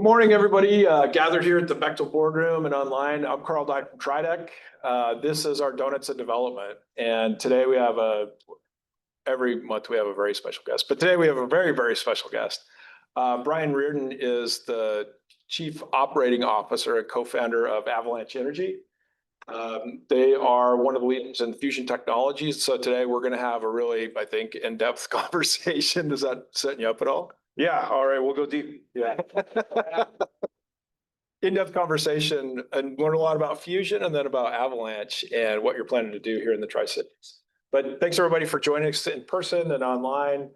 morning, everybody. Gathered here at the Bechtel boardroom and online. I'm Carl Dye from Tridec. This is our Donuts and Development. And today we have every month we have a very special guest. But today we have a very, very special guest. Brian Riordan is the Chief Operating Officer and co-founder of Avalanche Energy. They are one of the leaders in fusion technologies. So today we're going to have a really, I think, in-depth conversation. Does that set you up at all? Yeah, all right, we'll go deep. Yeah. In-depth conversation and learn a lot about fusion and then about Avalanche and what you're planning to do here in the Tri-Cities. But thanks everybody for joining us in person and online.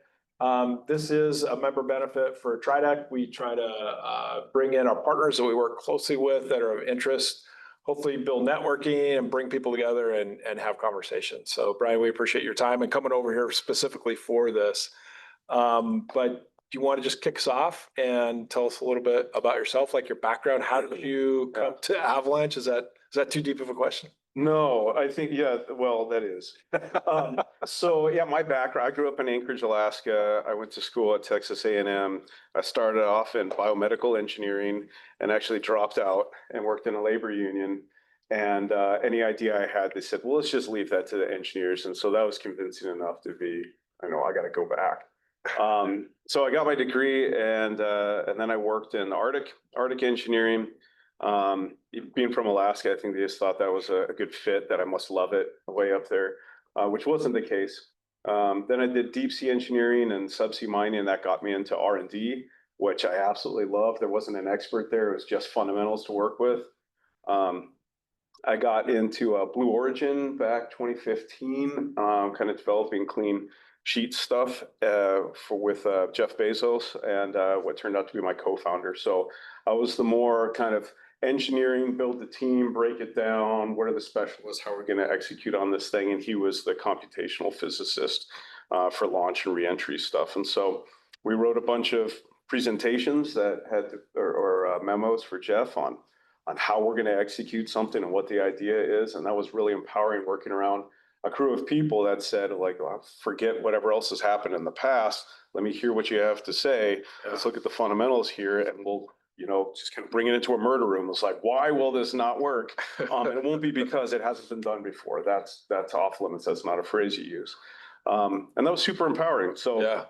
This is a member benefit for Tridec. We try to bring in our partners that we work closely with that are of interest, hopefully build networking and bring people together and have conversations. So Brian, we appreciate your time and coming over here specifically for this. But do you want to just kick us off and tell us a little bit about yourself, like your background? How did you come to Avalanche? Is that too deep of a question? No, I think, yeah, well, that is. So yeah, my background, I grew up in Anchorage, Alaska. I went to school at Texas A&M. I started off in biomedical engineering and actually dropped out and worked in a labor union. And any idea I had, they said, well, let's just leave that to the engineers. And so that was convincing enough to be, I got to go back. So I got my degree and then I worked in Arctic engineering. Being from Alaska, I think they just thought that was a good fit, that I must love it way up there, which wasn't the case. Then I did deep sea engineering and subsea mining, and that got me into R&D, which I absolutely love. There wasn't an expert there. It was just fundamentals to work with. I got into Blue Origin back 2015, kind of developing clean sheet stuff with Jeff Bezos and what turned out to be my co-founder. So I was the more kind of engineering, build the team, break it down. What are the specialists? How are we going to execute on this thing? And he was the computational physicist for launch and reentry stuff. And so we wrote a bunch of presentations that had or memos for Jeff on how we're going to execute something and what the idea is. And that was really empowering, working around a crew of people that said, like, well, forget whatever else has happened in the past. Let me hear what you have to say. Yeah. Let's look at the fundamentals here, and we'll, just kind of bring it into a murder room. It's like, why will this not work? It won't be because it hasn't been done before. That's off limits. That's not a phrase you use. And that was super empowering. So yeah,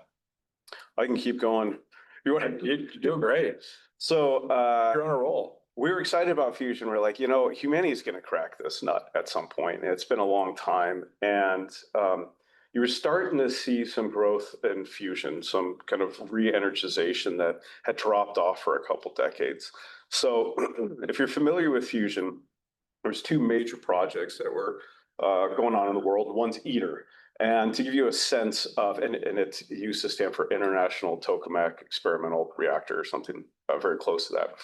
I can keep going. You're doing great. So you're on a roll. We were excited about fusion. We're like, humanity is going to crack this nut at some point. It's been a long time. And you were starting to see some growth in fusion, some kind of re-energization that had dropped off for a couple decades. So if you're familiar with fusion, there's two major projects that were going on in the world. One's ITER. And to give you a sense of, and it used to stand for International Tokamak Experimental Reactor or something very close to that.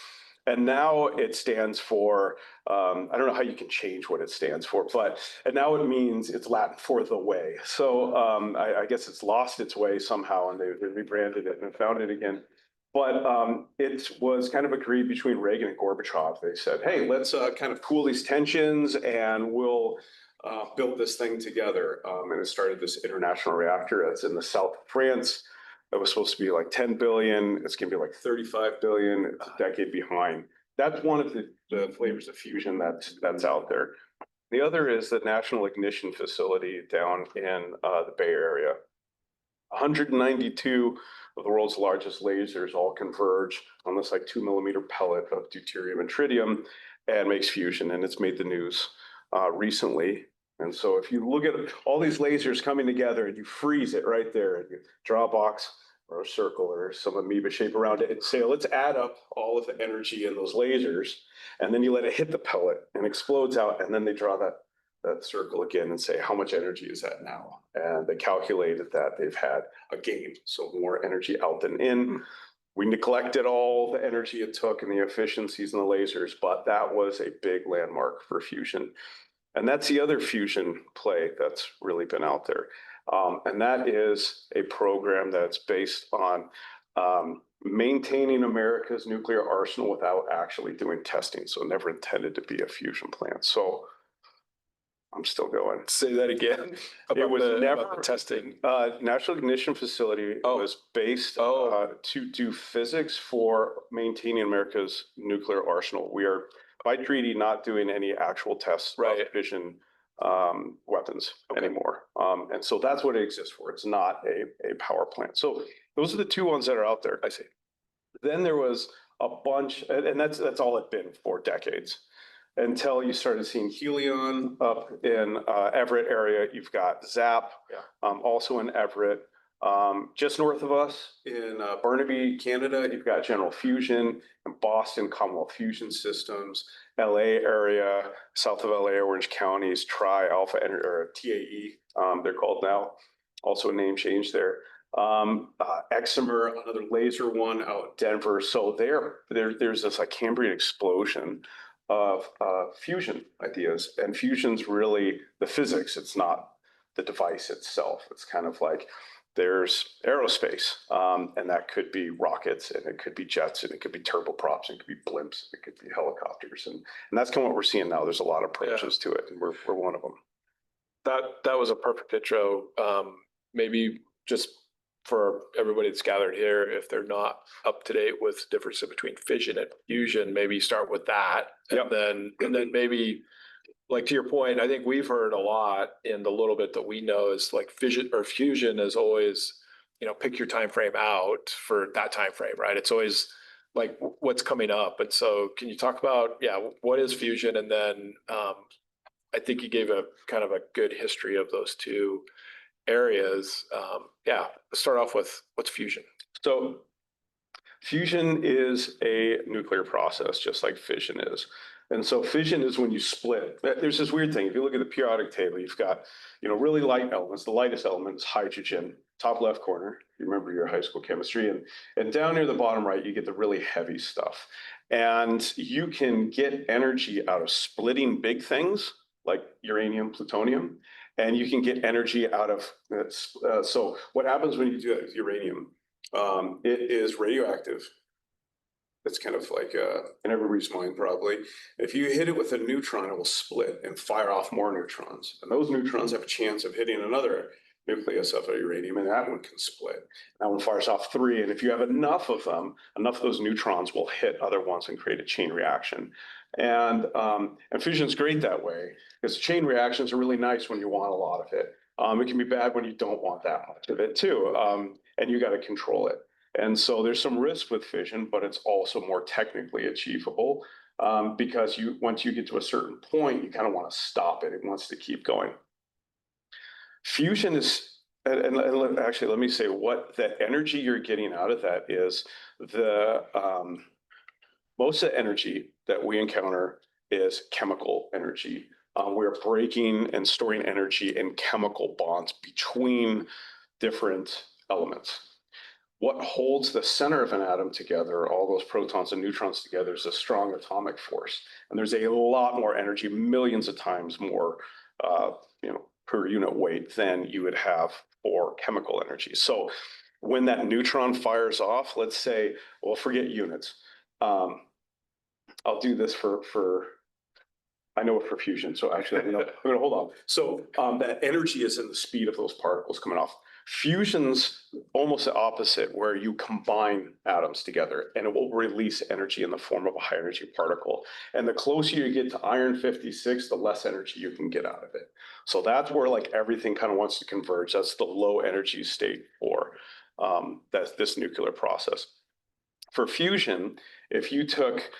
And now it stands for, I don't know how you can change what it stands for, and now it means it's Latin for the way. So I guess it's lost its way somehow, and they rebranded it and found it again. But it was kind of agreed between Reagan and Gorbachev. They said, hey, let's kind of cool these tensions and we'll build this thing together. And it started this international reactor that's in the south of France. That was supposed to be like 10 billion. It's going to be like 35 billion. It's a decade behind. That's one of the flavors of fusion that's out there. The other is the National Ignition Facility down in the Bay Area. 192 of the world's largest lasers all converge on this like 2 millimeter pellet of deuterium and tritium and makes fusion. And it's made the news recently. And so if you look at all these lasers coming together and you freeze it right there and you draw a box or a circle or some amoeba shape around it and say, let's add up all of the energy in those lasers, and then you let it hit the pellet and explodes out, and then they draw that circle again and say, how much energy is that now? And they calculated that they've had a gain, so more energy out than in. We neglected all the energy it took and the efficiencies in the lasers, but that was a big landmark for fusion. And that's the other fusion play that's really been out there. And that is a program that's based on maintaining America's nuclear arsenal without actually doing testing. So it never intended to be a fusion plant. So I'm still going. Say that again. It was never about the testing. National Ignition Facility was based to do physics for maintaining America's nuclear arsenal. We are by treaty not doing any actual tests of fission weapons anymore. And so that's what it exists for. It's not a power plant. So those are the two ones that are out there. I see. Then there was a bunch, and that's all it's been for decades. Until you started seeing Helion up in Everett area. You've got ZAP, also in Everett. Just north of us in Burnaby, Canada, you've got General Fusion, and Boston, Commonwealth Fusion Systems, LA area, south of LA, Orange Counties, Alpha Energy, or TAE, they're called now. Also a name change there. Exemer, another laser one out in Denver. So there's this like Cambrian explosion of fusion ideas, and fusion's really the physics. It's not the device itself. It's kind of like there's aerospace, and that could be rockets, and it could be jets, and it could be turboprops, and it could be blimps, it could be helicopters, and that's kind of what we're seeing now. There's a lot of approaches to it, and we're one of them. That was a perfect intro. Maybe just for everybody that's gathered here, if they're not up to date with the difference between fission and fusion, maybe start with that. And then maybe, like to your point, I think we've heard a lot in the little bit that we know is like fission or fusion is always, pick your time frame out for that time frame, right? It's always like what's coming up. And so can you talk about, what is fusion? And then I think you gave a kind of a good history of those two areas. Let's start off with what's fusion. So fusion is a nuclear process, just like fission is. And so fission is when you split. There's this weird thing. If you look at the periodic table, you've got, really light elements. The lightest element is hydrogen, top left corner. You remember your high school chemistry. And down near the bottom right, you get the really heavy stuff. And you can get energy out of splitting big things like uranium, plutonium. And you can get energy out of, so what happens when you do that with uranium? It is radioactive. It's kind of like in everybody's mind probably. If you hit it with a neutron, it will split and fire off more neutrons. And those neutrons have a chance of hitting another nucleus of a uranium, and that one can split. That one fires off 3, and if you have enough of them, enough of those neutrons will hit other ones and create a chain reaction. And fission's great that way, because chain reactions are really nice when you want a lot of it. It can be bad when you don't want that much of it too, and you got to control it. And so there's some risk with fission, but it's also more technically achievable because once you get to a certain point, you kind of want to stop it. It wants to keep going. Fusion is, and actually, let me say what the energy you're getting out of that is. Most of the energy that we encounter is chemical energy. We're breaking and storing energy in chemical bonds between different elements. What holds the center of an atom together, all those protons and neutrons together, is a strong atomic force. And there's a lot more energy, millions of times more, per unit weight than you would have for chemical energy. So when that neutron fires off, let's say, well, forget units. I'll do this I know it for fusion. So actually, I'm going to hold on. So that energy is in the speed of those particles coming off. Fusion's almost the opposite, where you combine atoms together and it will release energy in the form of a high energy particle. And the closer you get to iron 56, the less energy you can get out of it. So that's where like everything kind of wants to converge. That's the low energy state for this nuclear process. For fusion, if you took,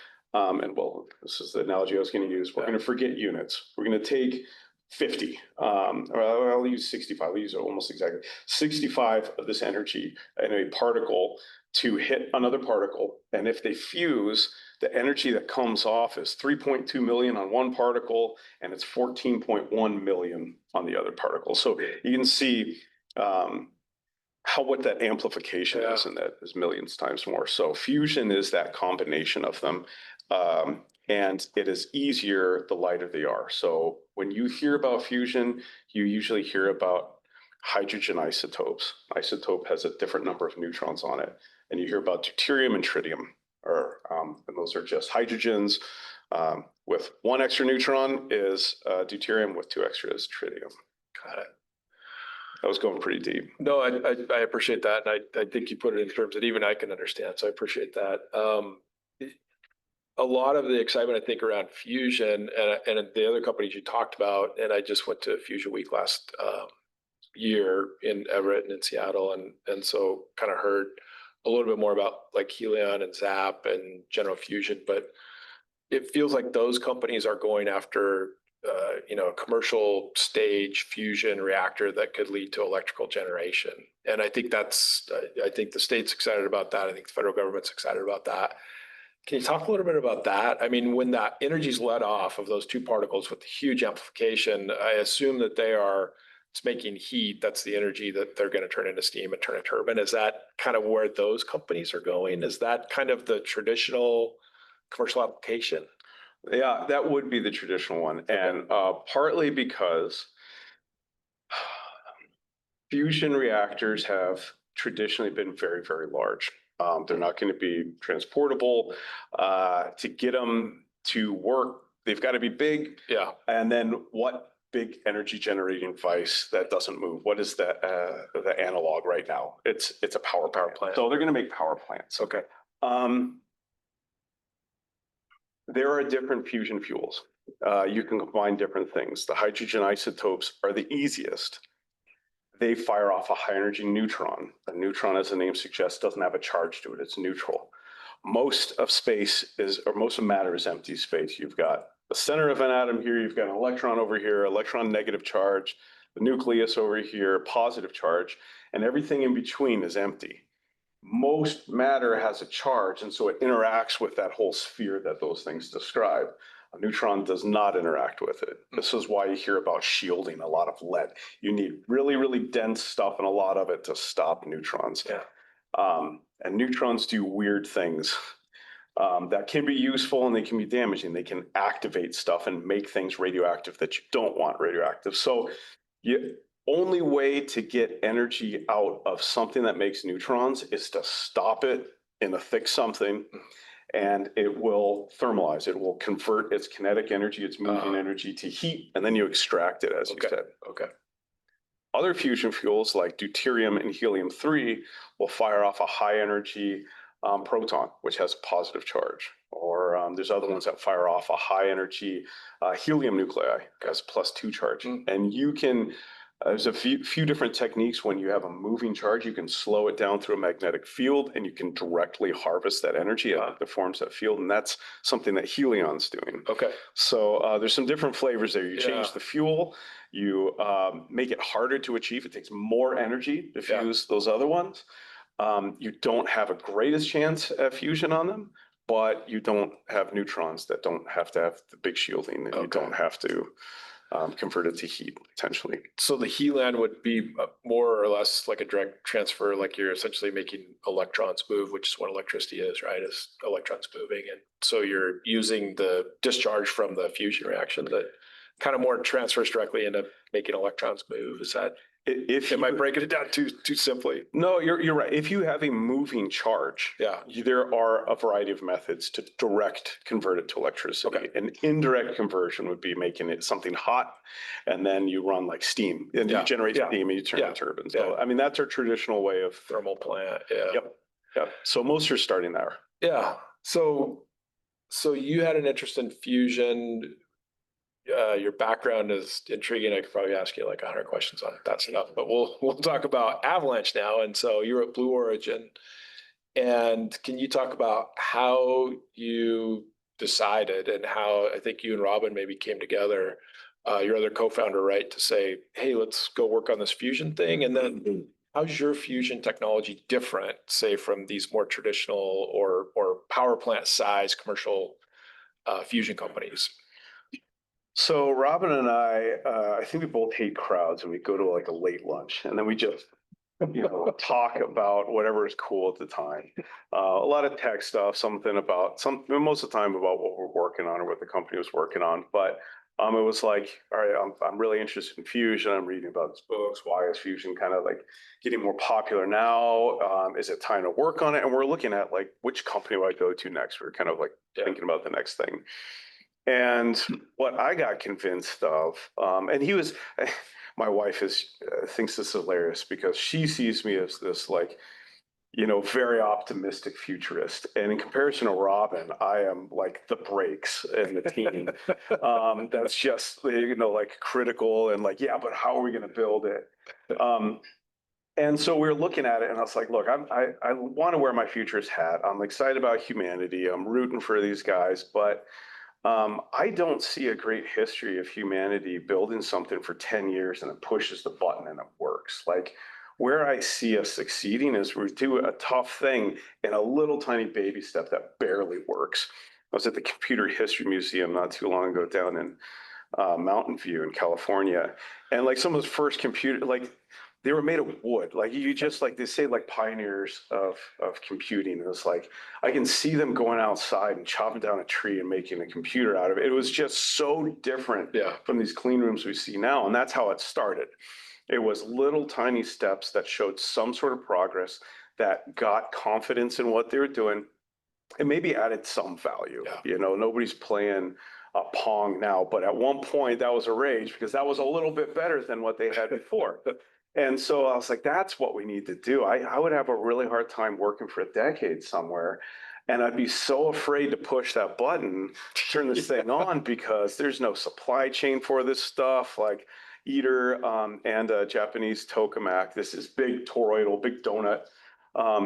this is the analogy I was going to use, we're going to forget units. We're going to take 50, or I'll use 65, I'll use it almost exactly, 65 of this energy in a particle to hit another particle. And if they fuse, the energy that comes off is 3.2 million on one particle, and it's 14.1 million on the other particle. So you can see what that amplification is, and that is millions times more. So fusion is that combination of them. And it is easier the lighter they are. So when you hear about fusion, you usually hear about hydrogen isotopes. Isotope has a different number of neutrons on it. And you hear about deuterium and tritium, and those are just hydrogens With one extra neutron is deuterium, with two extra is tritium. Got it. I was going pretty deep. No, I appreciate that. And I think you put it in terms that even I can understand. So I appreciate that. A lot of the excitement, I think, around fusion and the other companies you talked about, and I just went to Fusion Week last year in Everett and in Seattle, and so kind of heard a little bit more about like Helion and Zap and General Fusion, but it feels like those companies are going after a commercial stage fusion reactor that could lead to electrical generation. And I think I think the state's excited about that. I think the federal government's excited about that. Can you talk a little bit about that? I mean, when that energy's let off of those two particles with the huge amplification, I assume that it's making heat. That's the energy that they're going to turn into steam and turn a turbine. Is that kind of where those companies are going? Is that kind of the traditional commercial application? Yeah, that would be the traditional one. Okay. And partly because fusion reactors have traditionally been very, very large. They're not going to be transportable. To get them to work, they've got to be big. Yeah. And then what big energy generating device that doesn't move? What is the analog right now? It's a power plant. So they're going to make power plants. Okay. There are different fusion fuels. You can combine different things. The hydrogen isotopes are the easiest. They fire off a high energy neutron. A neutron, as the name suggests, doesn't have a charge to it. It's neutral. Most of matter is empty space. You've got the center of an atom here. You've got an electron over here, electron negative charge, the nucleus over here, positive charge, and everything in between is empty. Most matter has a charge, and so it interacts with that whole sphere that those things describe. A neutron does not interact with it. This is why you hear about shielding a lot of lead. You need really, really dense stuff and a lot of it to stop neutrons. Yeah. And neutrons do weird things that can be useful and they can be damaging. They can activate stuff and make things radioactive that you don't want radioactive. So only way to get energy out of something that makes neutrons is to stop it in a thick something, and it will thermalize. It will convert its kinetic energy, its moving energy to heat, and then you extract it, as you said. Okay. Other fusion fuels like deuterium and helium-3 will fire off a high energy proton, which has a positive charge. Or there's other ones that fire off a high energy helium nuclei, has +2 charge. And you can, there's a few different techniques. When you have a moving charge, you can slow it down through a magnetic field and you can directly harvest that energy that forms that field. And that's something that Helion's doing. Okay. So there's some different flavors there. You change the fuel, you make it harder to achieve. It takes more energy to fuse those other ones. You don't have a greatest chance at fusion on them, but you don't have neutrons that don't have to have the big shielding, and you don't have to convert it to heat, potentially. So the Helion would be more or less like a direct transfer, like you're essentially making electrons move, which is what electricity is, right? Is electrons moving. And so you're using the discharge from the fusion reaction that kind of more transfers directly into making electrons move. Is that... Am I breaking it down too simply? No, you're right. If you have a moving charge, there are a variety of methods to direct convert it to electricity. Okay. An indirect conversion would be making it something hot, and then you run like steam, and you generate steam and you turn the turbines. So, I mean, that's our traditional way of thermal plant. Yep. So most are starting there. Yeah. So you had an interest in fusion. Your background is intriguing. I could probably ask you like 100 questions on that stuff, but we'll talk about Avalanche now. And so you're at Blue Origin, and can you talk about how you decided and how I think you and Robin maybe came together, your other co-founder, right, to say, hey, let's go work on this fusion thing. And then how's your fusion technology different, say, from these more traditional or power plant size commercial fusion companies? So Robin and I think we both hate crowds, and we go to like a late lunch, and then we just, talk about whatever is cool at the time. A lot of tech stuff, most of the time about what we're working on or what the company was working on. But it was like, all right, I'm really interested in fusion. I'm reading about these books. Why is fusion kind of like getting more popular now? Is it time to work on it? And we're looking at like, which company do I go to next? We're kind of like thinking about the next thing. And what I got convinced of, and he was, my wife thinks this is hilarious because she sees me as this like, very optimistic futurist. And in comparison to Robin, I am like the brakes in the team. That's just, like critical and like, yeah, but how are we going to build it? And so we were looking at it and I was like, look, I want to wear my futurist hat. I'm excited about humanity. I'm rooting for these guys, but I don't see a great history of humanity building something for 10 years and it pushes the button and it works. Like where I see us succeeding is we do a tough thing in a little tiny baby step that barely works. I was at the Computer History Museum not too long ago down in Mountain View in California. And like some of those first like they were made of wood. Like you just like they say like pioneers of computing. It was like I can see them going outside and chopping down a tree and making a computer out of it. It was just so different from these clean rooms we see now. And that's how it started. It was little tiny steps that showed some sort of progress that got confidence in what they were doing and maybe added some value. Nobody's playing Pong now, but at one point that was a rage because that was a little bit better than what they had before. And so I was like, that's what we need to do. I would have a really hard time working for a decade somewhere. And I'd be so afraid to push that button, turn this thing on, because there's no supply chain for this stuff. Like ITER and a Japanese tokamak, this is big toroidal, big donut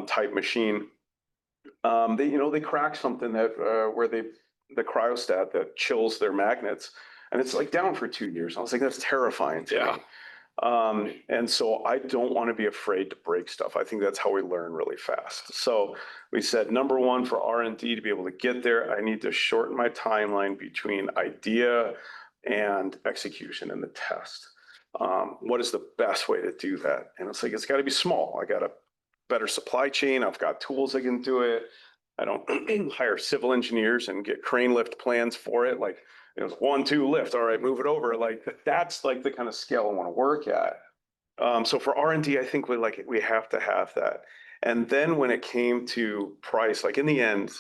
type machine. They crack something that where the cryostat that chills their magnets, and it's like down for 2 years. I was like, that's terrifying to me. And so I don't want to be afraid to break stuff. I think that's how we learn really fast. So we said, number one, for R&D to be able to get there, I need to shorten my timeline between idea and execution in the test. What is the best way to do that? And it's like, it's got to be small. I got a better supply chain. I've got tools that can do it. I don't hire civil engineers and get crane lift plans for it. Like, 1, 2 lift. All right, move it over. Like that's like the kind of scale I want to work at. So for R&D, I think we have to have that. And then when it came to price, like in the end,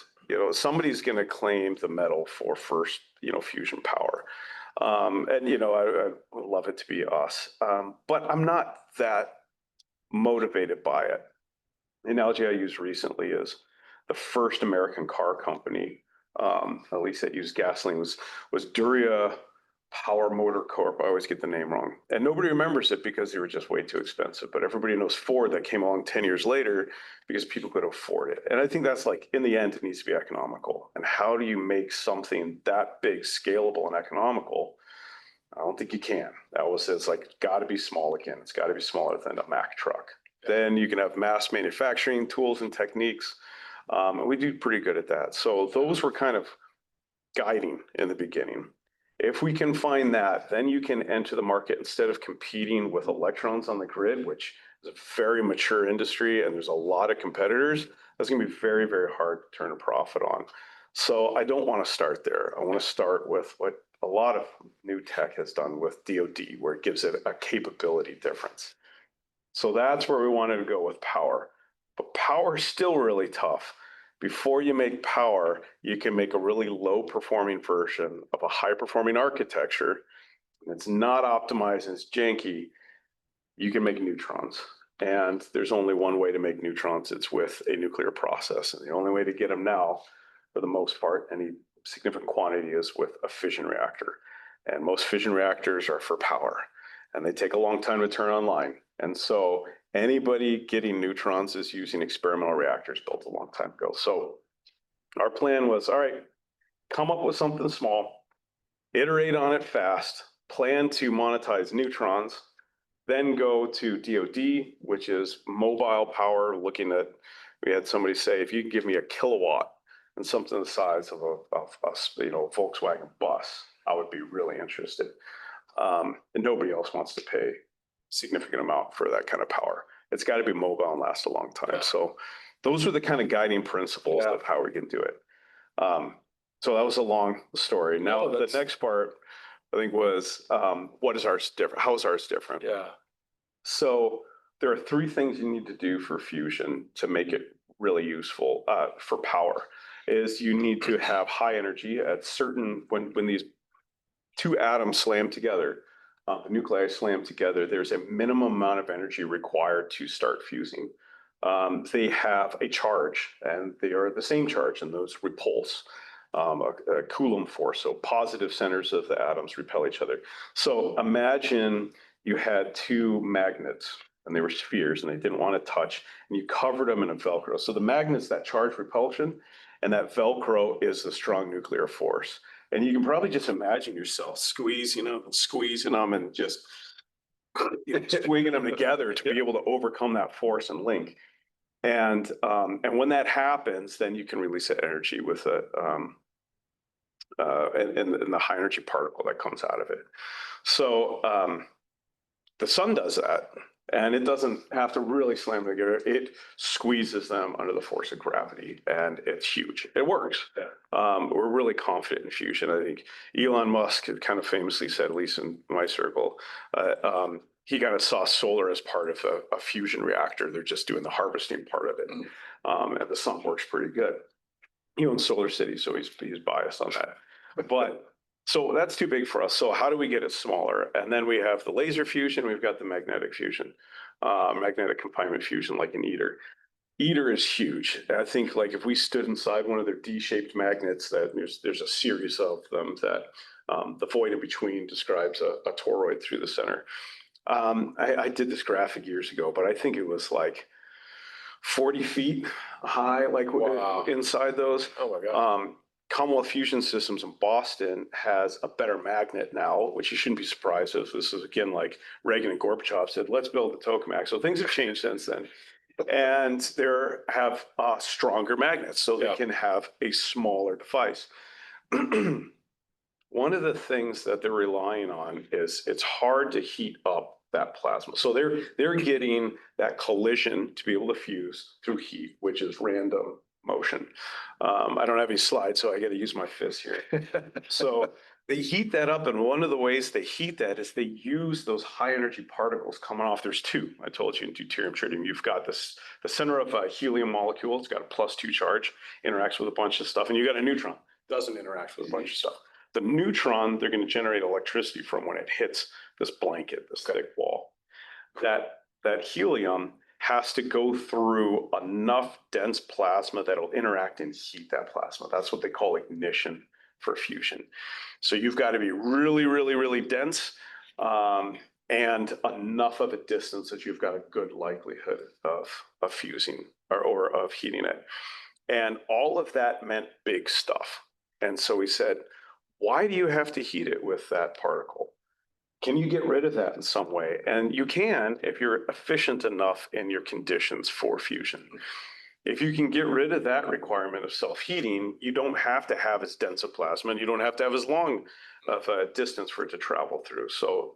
somebody's going to claim the medal for first, fusion power. I would love it to be us. But I'm not that motivated by it. The analogy I used recently is the first American car company, at least that used gasoline, was Duria Power Motor Corp. I always get the name wrong. And nobody remembers it because they were just way too expensive. But everybody knows Ford that came along 10 years later because people could afford it. And I think that's like, in the end, it needs to be economical. And how do you make something that big, scalable, and economical? I don't think you can. It's like, got to be small again. It's got to be smaller than a Mack truck. Then you can have mass manufacturing tools and techniques. And we do pretty good at that. So those were kind of guiding in the beginning. If we can find that, then you can enter the market instead of competing with electrons on the grid, which is a very mature industry and there's a lot of competitors. That's going to be very, very hard to turn a profit on. So I don't want to start there. I want to start with what a lot of new tech has done with DoD, where it gives it a capability difference. So that's where we wanted to go with power. But power is still really tough. Before you make power, you can make a really low performing version of a high performing architecture. And it's not optimized and it's janky. You can make neutrons. And there's only one way to make neutrons. It's with a nuclear process. And the only way to get them now, for the most part, any significant quantity, is with a fission reactor. And most fission reactors are for power. And they take a long time to turn online. And so anybody getting neutrons is using experimental reactors built a long time ago. So our plan was, all right, come up with something small, iterate on it fast, plan to monetize neutrons, then go to DoD, which is mobile power. We had somebody say, if you can give me a kilowatt and something the size of a Volkswagen bus, I would be really interested. And nobody else wants to pay significant amount for that kind of power. It's got to be mobile and last a long time. Yeah. So those are the kind of guiding principles of how we can do it. So that was a long story. Now the next part, I think, was what is ours different? How is ours different? Yeah. So there are 3 things you need to do for fusion to make it really useful for power. is you need to have high energy at certain, when these two atoms slam together, the nuclei slam together, there's a minimum amount of energy required to start fusing. They have a charge, and they are the same charge, and those repulse. A Coulomb force, so positive centers of the atoms repel each other. So imagine you had two magnets, and they were spheres, and they didn't want to touch, and you covered them in a Velcro. So the magnet's that charge repulsion, and that Velcro is the strong nuclear force. And you can probably just imagine yourself squeezing them and just swinging them together to be able to overcome that force and link. And when that happens, then you can release that energy with and the high energy particle that comes out of it. So the sun does that, and it doesn't have to really slam them together. It squeezes them under the force of gravity, and it's huge. It works. We're really confident in fusion. I think Elon Musk had kind of famously said, at least in my circle, he kind of saw solar as part of a fusion reactor. They're just doing the harvesting part of it. And the sun works pretty good. He owns Solar City, so he's biased on that. But so that's too big for us. So how do we get it smaller? And then we have the laser fusion. We've got the magnetic fusion, magnetic confinement fusion, like an ITER. ITER is huge. I think like if we stood inside one of their D-shaped magnets, that there's a series of them that the void in between describes a toroid through the center. I did this graphic years ago, but I think it was like 40 feet high, like inside those. Oh my God. Commonwealth Fusion Systems in Boston has a better magnet now, which you shouldn't be surprised if. This is again like Reagan and Gorbachev said, let's build the tokamak. So things have changed since then. And they have stronger magnets, so they can have a smaller device. One of the things that they're relying on is it's hard to heat up that plasma. So they're getting that collision to be able to fuse through heat, which is random motion. I don't have any slides, so I got to use my fist here. So they heat that up, and one of the ways they heat that is they use those high energy particles coming off. There's two. I told you in deuterium, tritium. You've got the center of a helium molecule. It's got a +2 charge, interacts with a bunch of stuff, and you got a neutron. Doesn't interact with a bunch of stuff. The neutron, they're going to generate electricity from when it hits this blanket, this thick wall. That helium has to go through enough dense plasma that'll interact and heat that plasma. That's what they call ignition for fusion. So you've got to be really, really, really dense and enough of a distance that you've got a good likelihood of fusing or of heating it. And all of that meant big stuff. And so we said, why do you have to heat it with that particle? Can you get rid of that in some way? And you can if you're efficient enough in your conditions for fusion. If you can get rid of that requirement of self-heating, you don't have to have as dense a plasma, and you don't have to have as long of a distance for it to travel through. So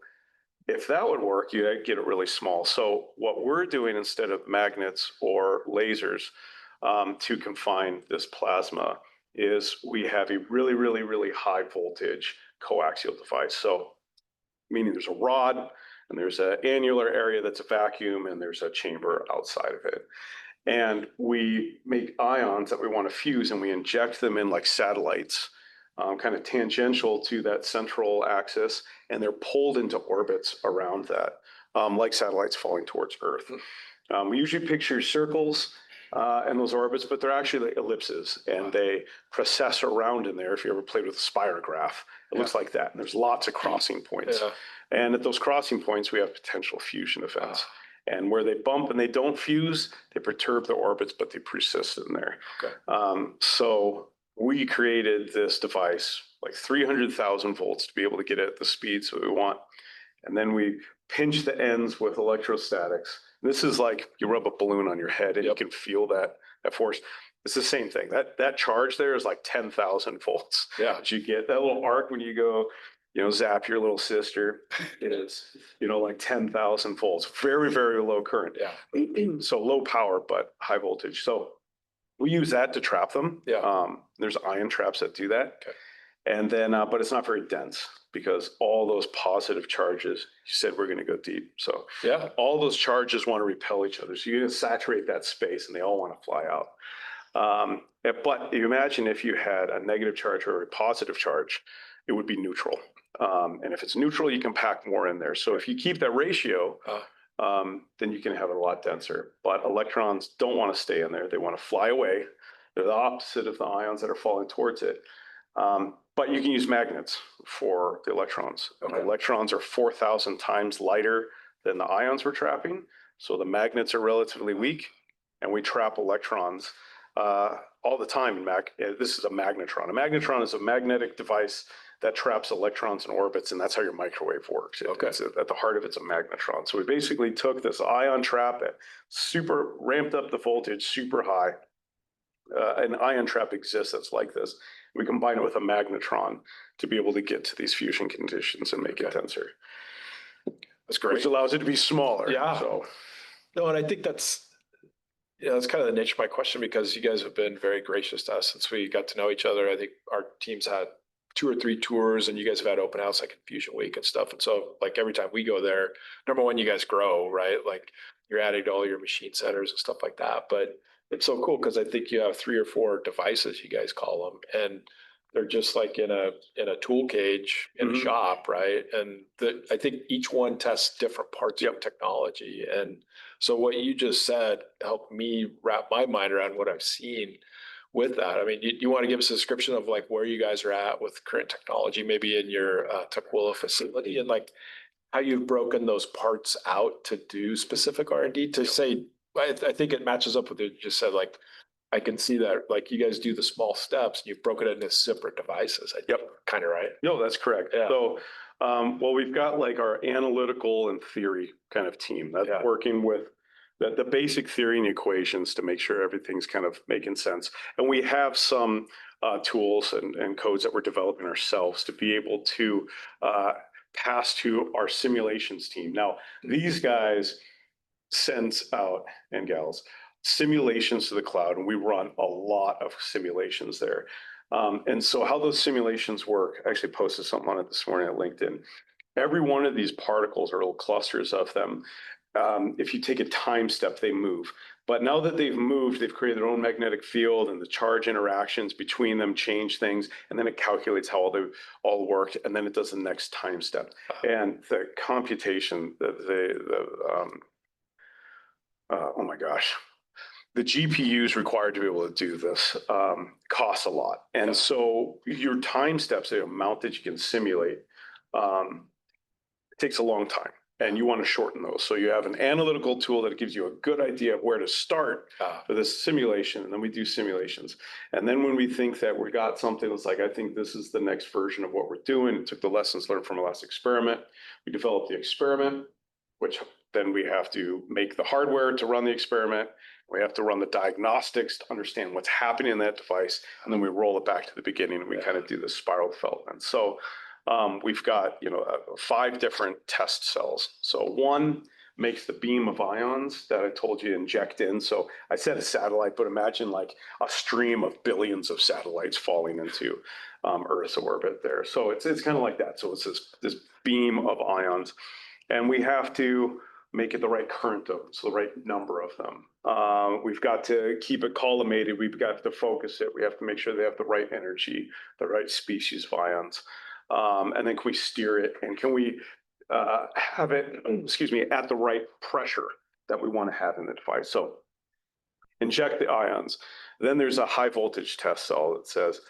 if that would work, you get it really small. So what we're doing instead of magnets or lasers to confine this plasma is we have a really, really, really high voltage coaxial device. So meaning there's a rod and there's an annular area that's a vacuum and there's a chamber outside of it. And we make ions that we want to fuse and we inject them in like satellites, kind of tangential to that central axis, and they're pulled into orbits around that, like satellites falling towards Earth. We usually picture circles in those orbits, but they're actually like ellipses, and they process around in there. If you ever played with a spirograph, it looks like that. And there's lots of crossing points. And at those crossing points, we have potential fusion events. And where they bump and they don't fuse, they perturb the orbits, but they persist in there. So we created this device, like 300,000 volts, to be able to get it at the speeds that we want. And then we pinch the ends with electrostatics. This is like you rub a balloon on your head and you can feel that force. It's the same thing. That charge there is like 10,000 volts. But you get that little arc when you go, zap your little sister. It is, like 10,000 volts. Very, very low current. So low power, but high voltage. So we use that to trap them. There's ion traps that do that. And then, but it's not very dense because all those positive charges, you said we're going to go deep. So all those charges want to repel each other. So you're going to saturate that space and they all want to fly out. But you imagine if you had a negative charge or a positive charge, it would be neutral. And if it's neutral, you can pack more in there. So if you keep that ratio, then you can have it a lot denser. But electrons don't want to stay in there. They want to fly away. They're the opposite of the ions that are falling towards it. But you can use magnets for the electrons. Okay. Electrons are 4,000 times lighter than the ions we're trapping. So the magnets are relatively weak, and we trap electrons all the time. This is a magnetron. A magnetron is a magnetic device that traps electrons in orbits, and that's how your microwave works. Okay. At the heart of it's a magnetron. So we basically took this ion trap, ramped up the voltage super high. An ion trap exists that's like this. We combine it with a magnetron to be able to get to these fusion conditions and make it denser. That's great. Which allows it to be smaller. Yeah. So. No, and I think that's kind of the niche of my question, because you guys have been very gracious to us since we got to know each other. I think our team's had 2 or 3 tours, and you guys have had open house like at Fusion Week and stuff. And so like every time we go there, number one, you guys grow, right? Like you're adding to all your machine centers and stuff like that. But it's so cool because I think you have 3 or 4 devices, you guys call them, and they're just like in a tool cage in a shop, right? And I think each one tests different parts of technology. And so what you just said helped me wrap my mind around what I've seen with that. I mean, you want to give us a description of like where you guys are at with current technology, maybe in your Tukwila facility, and like how you've broken those parts out to do specific R&D to say, I think it matches up with what you just said. Like, I can see that, like you guys do the small steps and you've broken it into separate devices. Kind of right. No, that's correct. Yeah. So, well, we've got like our analytical and theory kind of team that's working with the basic theory and equations to make sure everything's kind of making sense. And we have some tools and codes that we're developing ourselves to be able to pass to our simulations team. Now, these guys sends out, and gals, simulations to the cloud, and we run a lot of simulations there. And so how those simulations work, I actually posted something on it this morning at LinkedIn. Every one of these particles, or little clusters of them, if you take a time step, they move. But now that they've moved, they've created their own magnetic field, and the charge interactions between them change things, and then it calculates how they all worked, and then it does the next time step. And the computation, oh my gosh, the GPUs required to be able to do this costs a lot. And so your time steps, the amount that you can simulate, it takes a long time, and you want to shorten those. So you have an analytical tool that gives you a good idea of where to start for this simulation, and then we do simulations. And then when we think that we got something that's like, I think this is the next version of what we're doing, it took the lessons learned from our last experiment. We developed the experiment, which then we have to make the hardware to run the experiment. We have to run the diagnostics to understand what's happening in that device. And then we roll it back to the beginning, and we kind of do this spiral development. So we've got, 5 different test cells. So one makes the beam of ions that I told you inject in. So I said a satellite, but imagine like a stream of billions of satellites falling into Earth's orbit there. So it's kind of like that. So it's this beam of ions, and we have to make it the right current of them, so the right number of them. We've got to keep it collimated. We've got to focus it. We have to make sure they have the right energy, the right species of ions. And then can we steer it, and can we have it, at the right pressure that we want to have in the device? So inject the ions. Then there's a high voltage test cell that says,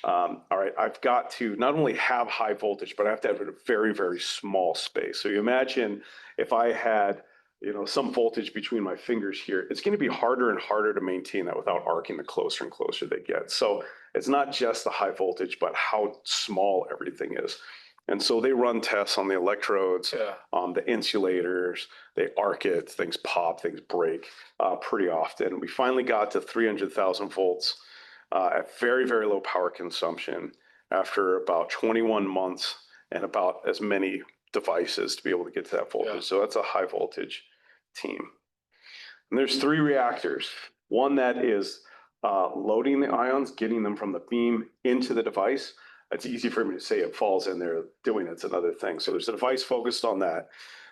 all right, I've got to not only have high voltage, but I have to have it in a very, very small space. So you imagine if I had, some voltage between my fingers here, it's going to be harder and harder to maintain that without arcing the closer and closer they get. So it's not just the high voltage, but how small everything is. And so they run tests on the electrodes, on the insulators, they arc it, things pop, things break pretty often. We finally got to 300,000 volts at very, very low power consumption after about 21 months and about as many devices to be able to get to that voltage. So that's a high voltage team. And there's 3 reactors. One that is loading the ions, getting them from the beam into the device. It's easy for me to say it falls in there. Doing it's another thing. So there's a device focused on that.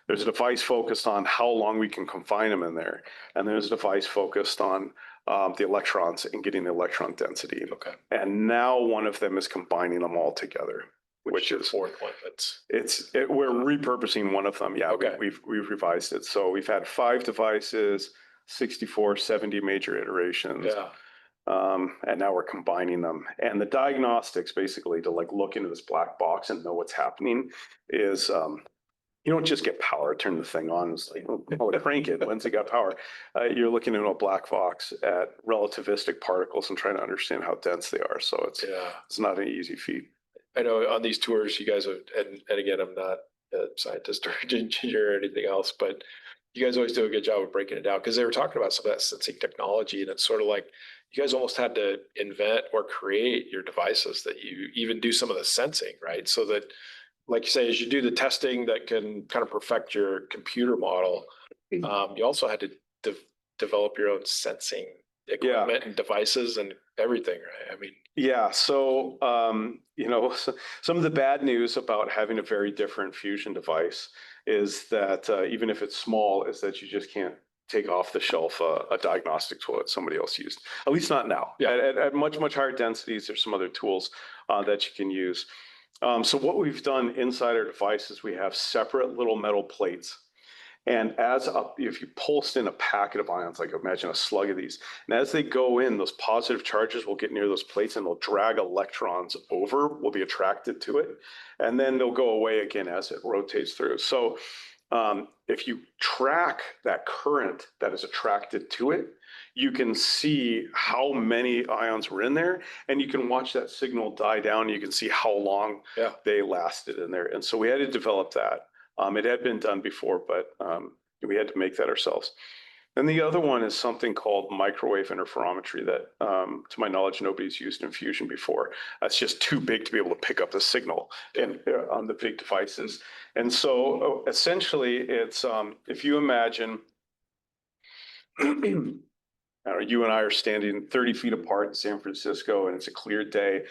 There's a device focused on how long we can confine them in there. And there's a device focused on the electrons and getting the electron density. Okay. And now one of them is combining them all together, which is is fourth one. we're repurposing one of them. Yeah, Okay. we've revised it. So we've had 5 devices, 64, 70 major iterations. Yeah. And now we're combining them. And the diagnostics basically to like look into this black box and know what's happening is you don't just get power, turn the thing on, it's like, oh, crank it, when's it got power? You're looking into a black box at relativistic particles and trying to understand how dense they are. So it's not an easy feat. I know on these tours, you guys have, and again, I'm not a scientist or engineer or anything else, but you guys always do a good job of breaking it down because they were talking about some of that sensing technology, and it's sort of like you guys almost had to invent or create your devices that you even do some of the sensing, right? So that, like you say, as you do the testing that can kind of perfect your computer model, you also had to develop your own sensing equipment and devices and everything, right? I mean, yeah. So, some of the bad news about having a very different fusion device is that even if it's small, is that you just can't take off the shelf a diagnostic tool that somebody else used. At least not now. Yeah. At much, much higher densities, there's some other tools that you can use. So what we've done inside our devices, we have separate little metal plates. And if you pulse in a packet of ions, like imagine a slug of these, and as they go in, those positive charges will get near those plates and they'll drag electrons over, will be attracted to it, and then they'll go away again as it rotates through. So if you track that current that is attracted to it, you can see how many ions were in there, and you can watch that signal die down. You can see how long they lasted in there. And so we had to develop that. It had been done before, but we had to make that ourselves. And the other one is something called microwave interferometry that, to my knowledge, nobody's used in fusion before. It's just too big to be able to pick up the signal on the big devices. And so essentially, it's if you imagine you and I are standing 30 feet apart in San Francisco, and it's a clear day.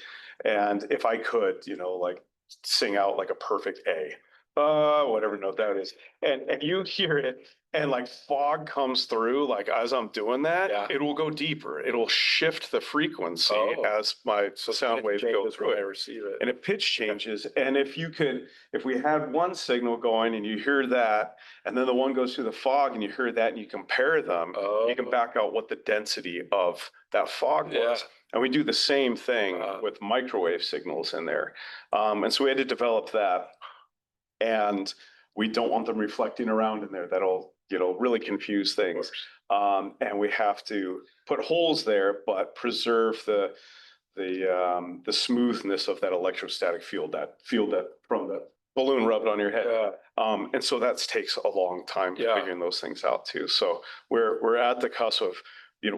And if I could, like sing out like a perfect A, whatever note that is, and you hear it, and like fog comes through, like as I'm doing that, it will go deeper. It'll shift the frequency as my sound waves go through it. I receive it. And it pitch changes. And if we had one signal going and you hear that, and then the one goes through the fog and you hear that and you compare them, you can back out what the density of that fog was. And we do the same thing with microwave signals in there. And so we had to develop that. And we don't want them reflecting around in there. That'll, really confuse things. And we have to put holes there, but preserve the smoothness of that electrostatic field, that from the balloon rubbed on your head. And so that takes a long time figuring those things out too. So we're at the cusp of,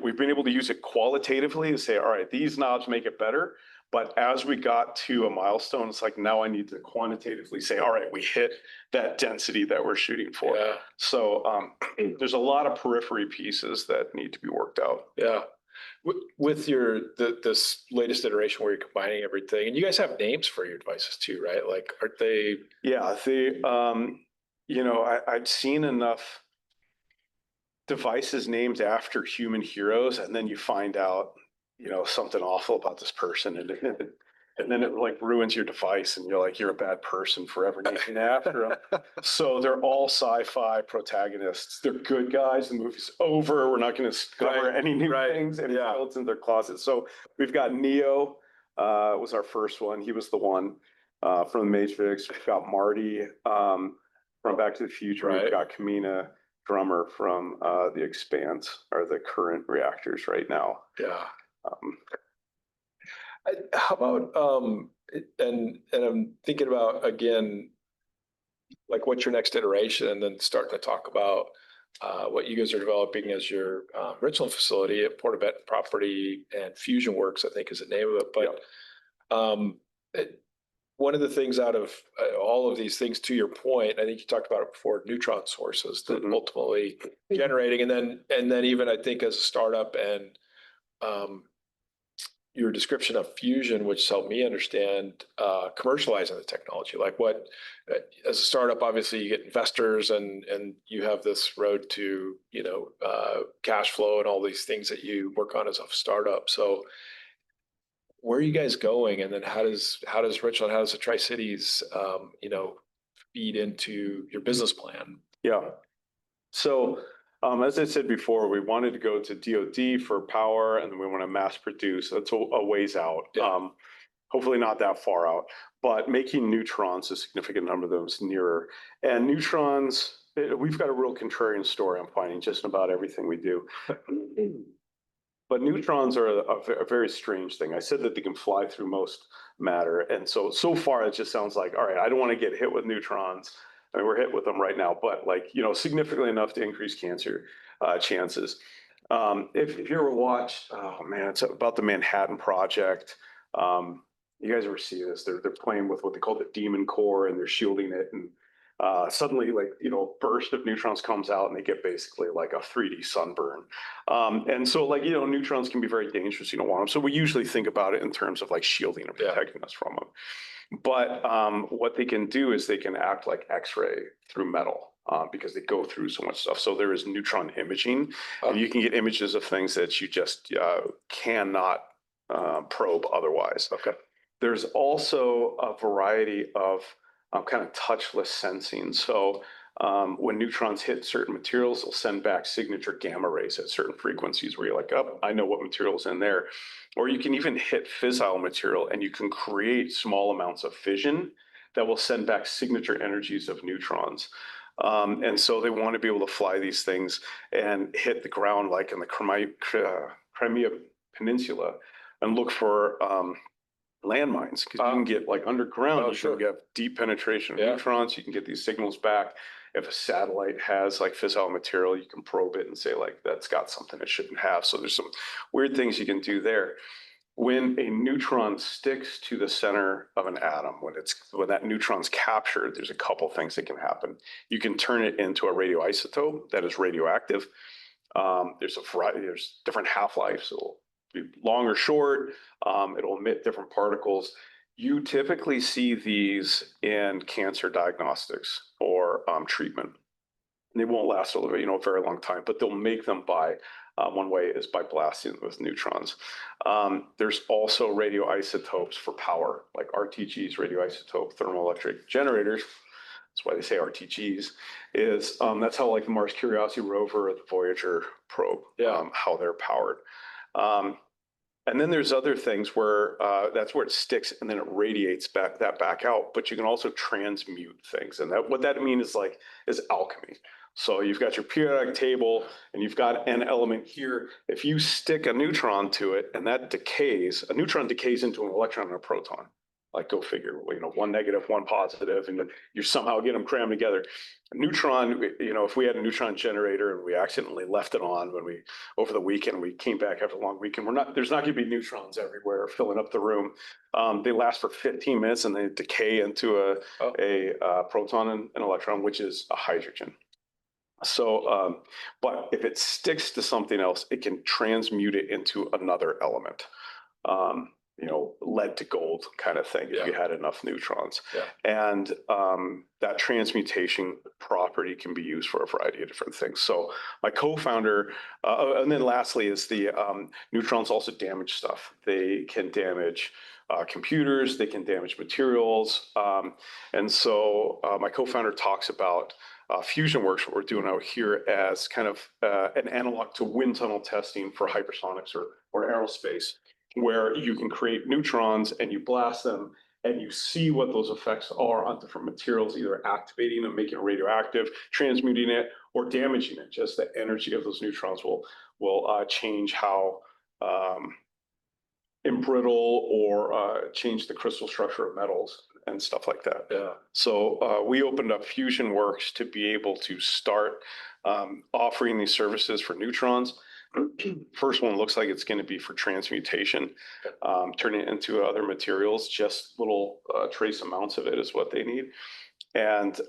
we've been able to use it qualitatively to say, all right, these knobs make it better. But as we got to a milestone, it's like, now I need to quantitatively say, all right, we hit that density that we're shooting for. So there's a lot of periphery pieces that need to be worked out. With this latest iteration where you're combining everything, and you guys have names for your devices too, right? Like, aren't they? Yeah, I've seen enough devices named after human heroes, and then you find out, something awful about this person, and then it like ruins your device, and you're like, you're a bad person forever naming after them. So they're all sci-fi protagonists. They're good guys. The movie's over. We're not going to discover any new things, and it's in their closet. So we've got Neo, was our first one. He was the one from The Matrix. We've got Marty from Back to the Future. We've got Kamina, drummer from The Expanse, are the current reactors right now. How about and I'm thinking about, again, like what's your next iteration, and then starting to talk about what you guys are developing as your Richland facility at Portobello property, and FusionWERX, I think is the name of it. But one of the things out of all of these things, to your point, I think you talked about it before, neutron sources that ultimately generating, and then even I think as a startup and your description of fusion, which helped me understand commercializing the technology. Like what, as a startup, obviously you get investors and you have this road to, cash flow and all these things that you work on as a startup. So where are you guys going? And then how does Richland, how does the Tri-Cities, feed into your business plan? Yeah. So, as I said before, we wanted to go to DoD for power, and then we want to mass produce. That's a ways out. Yeah. Hopefully not that far out, but making neutrons, a significant number of them, is nearer. And neutrons, we've got a real contrarian story I'm finding just about everything we do. But neutrons are a very strange thing. I said that they can fly through most matter. And so far, it just sounds like, all right, I don't want to get hit with neutrons. I mean, we're hit with them right now, but significantly enough to increase cancer chances. If you ever watched, oh man, it's about the Manhattan Project. You guys ever see this? They're playing with what they call the demon core, and they're shielding it, and suddenly, burst of neutrons comes out, and they get basically like a 3D sunburn. And so, neutrons can be very dangerous. You don't want them. So we usually think about it in terms of like shielding and protecting us from them. But what they can do is they can act like X-ray through metal. Because they go through so much stuff. So there is neutron imaging, and you can get images of things that you just cannot probe otherwise. Okay. There's also a variety of kind of touchless sensing. So when neutrons hit certain materials, they'll send back signature gamma rays at certain frequencies where you're like, oh, I know what material's in there. Or you can even hit fissile material, and you can create small amounts of fission that will send back signature energies of neutrons. And so they want to be able to fly these things and hit the ground like in the Crimea Peninsula and look for landmines, because you can get like underground, you can get deep penetration of neutrons, you can get these signals back. If a satellite has like fissile material, you can probe it and say like that's got something it shouldn't have. So there's some weird things you can do there. When a neutron sticks to the center of an atom, when that neutron's captured, there's a couple things that can happen. You can turn it into a radioisotope that is radioactive. There's a variety, there's different half-lives. It'll be long or short. It'll emit different particles. You typically see these in cancer diagnostics or treatment. And they won't last a very long time, but they'll make them by one way is by blasting with neutrons. There's also radioisotopes for power, like RTGs, radioisotope thermoelectric generators. That's why they say RTGs. That's how like the Mars Curiosity rover or the Voyager probe, how they're powered. And then there's other things where that's where it sticks, and then it radiates back out. But you can also transmute things, and what that means is alchemy. So you've got your periodic table, and you've got an element here. If you stick a neutron to it, and that decays, a neutron decays into an electron and a proton. Like, go figure, one negative, one positive, and you somehow get them crammed together. A neutron, if we had a neutron generator and we accidentally left it on over the weekend, we came back after a long weekend, there's not going to be neutrons everywhere filling up the room. They last for 15 minutes and they decay into a proton and an electron, which is a hydrogen. So, but if it sticks to something else, it can transmute it into another element. Lead to gold kind of thing, if you had enough neutrons. And that transmutation property can be used for a variety of different things. So my co-founder, and then lastly is the neutrons also damage stuff. They can damage computers, they can damage materials. And so my co-founder talks about FusionWERX, what we're doing out here, as kind of an analog to wind tunnel testing for hypersonics or aerospace, where you can create neutrons and you blast them and you see what those effects are on different materials, either activating them, making it radioactive, transmuting it, or damaging it. Just the energy of those neutrons will change how embrittle or change the crystal structure of metals and stuff like that. So we opened up FusionWERX to be able to start offering these services for neutrons. First one looks like it's going to be for transmutation, turning it into other materials. Just little trace amounts of it is what they need, and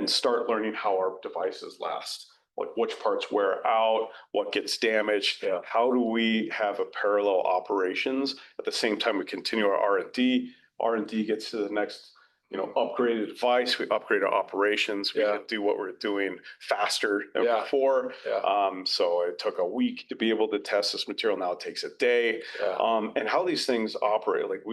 start learning how our devices last like which parts wear out, what gets damaged. Yeah. How do we have a parallel operations at the same time we continue our R&D? R&D gets to the next, upgraded device. We upgrade our operations. We can do what we're doing faster than before. So it took a week to be able to test this material. Now it takes a day. And how these things operate, like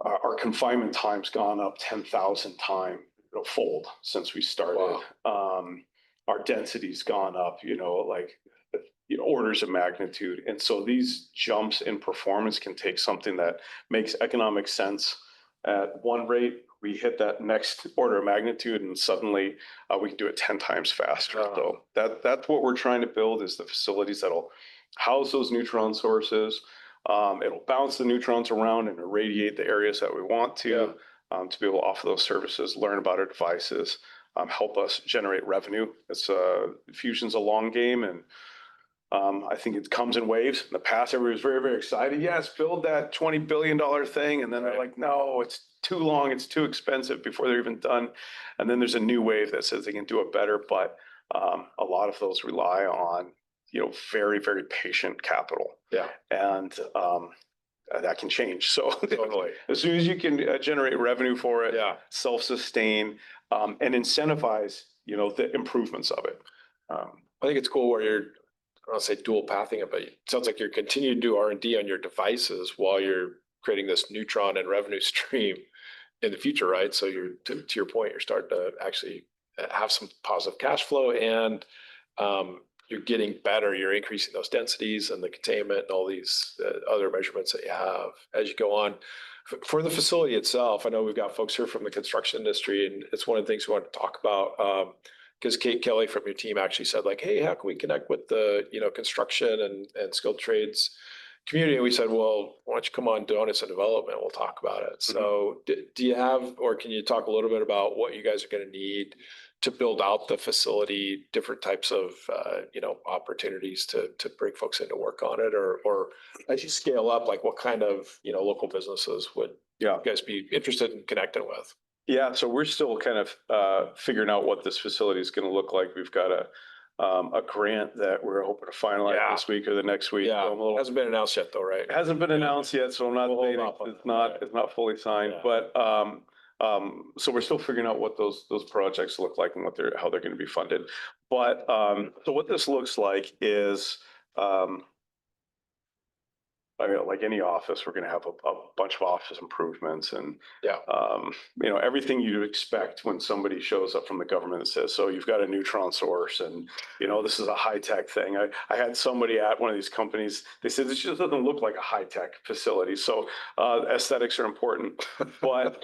our confinement time's gone up 10,000 times, fold since we started. Our density's gone up, orders of magnitude. And so these jumps in performance can take something that makes economic sense at one rate. We hit that next order of magnitude and suddenly we can do it 10 times faster. So that's what we're trying to build, is the facilities that'll house those neutron sources. It'll bounce the neutrons around and irradiate the areas that we want to be able to offer those services, learn about our devices, help us generate revenue. Fusion's a long game, and I think it comes in waves. In the past, everybody was very, very excited. Yes, build that $20 billion thing. And then they're like, no, it's too long. It's too expensive before they're even done. And then there's a new wave that says they can do it better. But a lot of those rely on, very, very patient capital. And that can change. So totally. As soon as you can generate revenue for it, self-sustain, and incentivize, the improvements of it. I think it's cool where you're, I don't want to say dual pathing it, but it sounds like you're continuing to do R&D on your devices while you're creating this neutron and revenue stream in the future, right? So you're, to your point, you're starting to actually have some positive cash flow, and you're getting better. You're increasing those densities and the containment and all these other measurements that you have as you go on. For the facility itself, I know we've got folks here from the construction industry, and it's one of the things we want to talk about. Because Kate Kelly from your team actually said, like, hey, how can we connect with the, construction and skilled trades community? And we said, well, why don't you come on Donuts and Development? We'll talk about it. So do you have, or can you talk a little bit about what you guys are going to need to build out the facility, different types of, opportunities to bring folks in to work on it? Or as you scale up, like what kind of, local businesses would you guys be interested in connecting with? Yeah, so we're still kind of figuring out what this facility is going to look like. We've got a grant that we're hoping to finalize this week or the next week. It hasn't been announced yet, though, right? It hasn't been announced yet, so I'm not saying it's not fully signed. But so we're still figuring out what those projects look like and how they're going to be funded. But so what this looks like is. Like any office, we're going to have a bunch of office improvements and, everything you'd expect when somebody shows up from the government and says, so you've got a neutron source and, this is a high-tech thing. I had somebody at one of these companies, they said, this just doesn't look like a high-tech facility. So aesthetics are important. But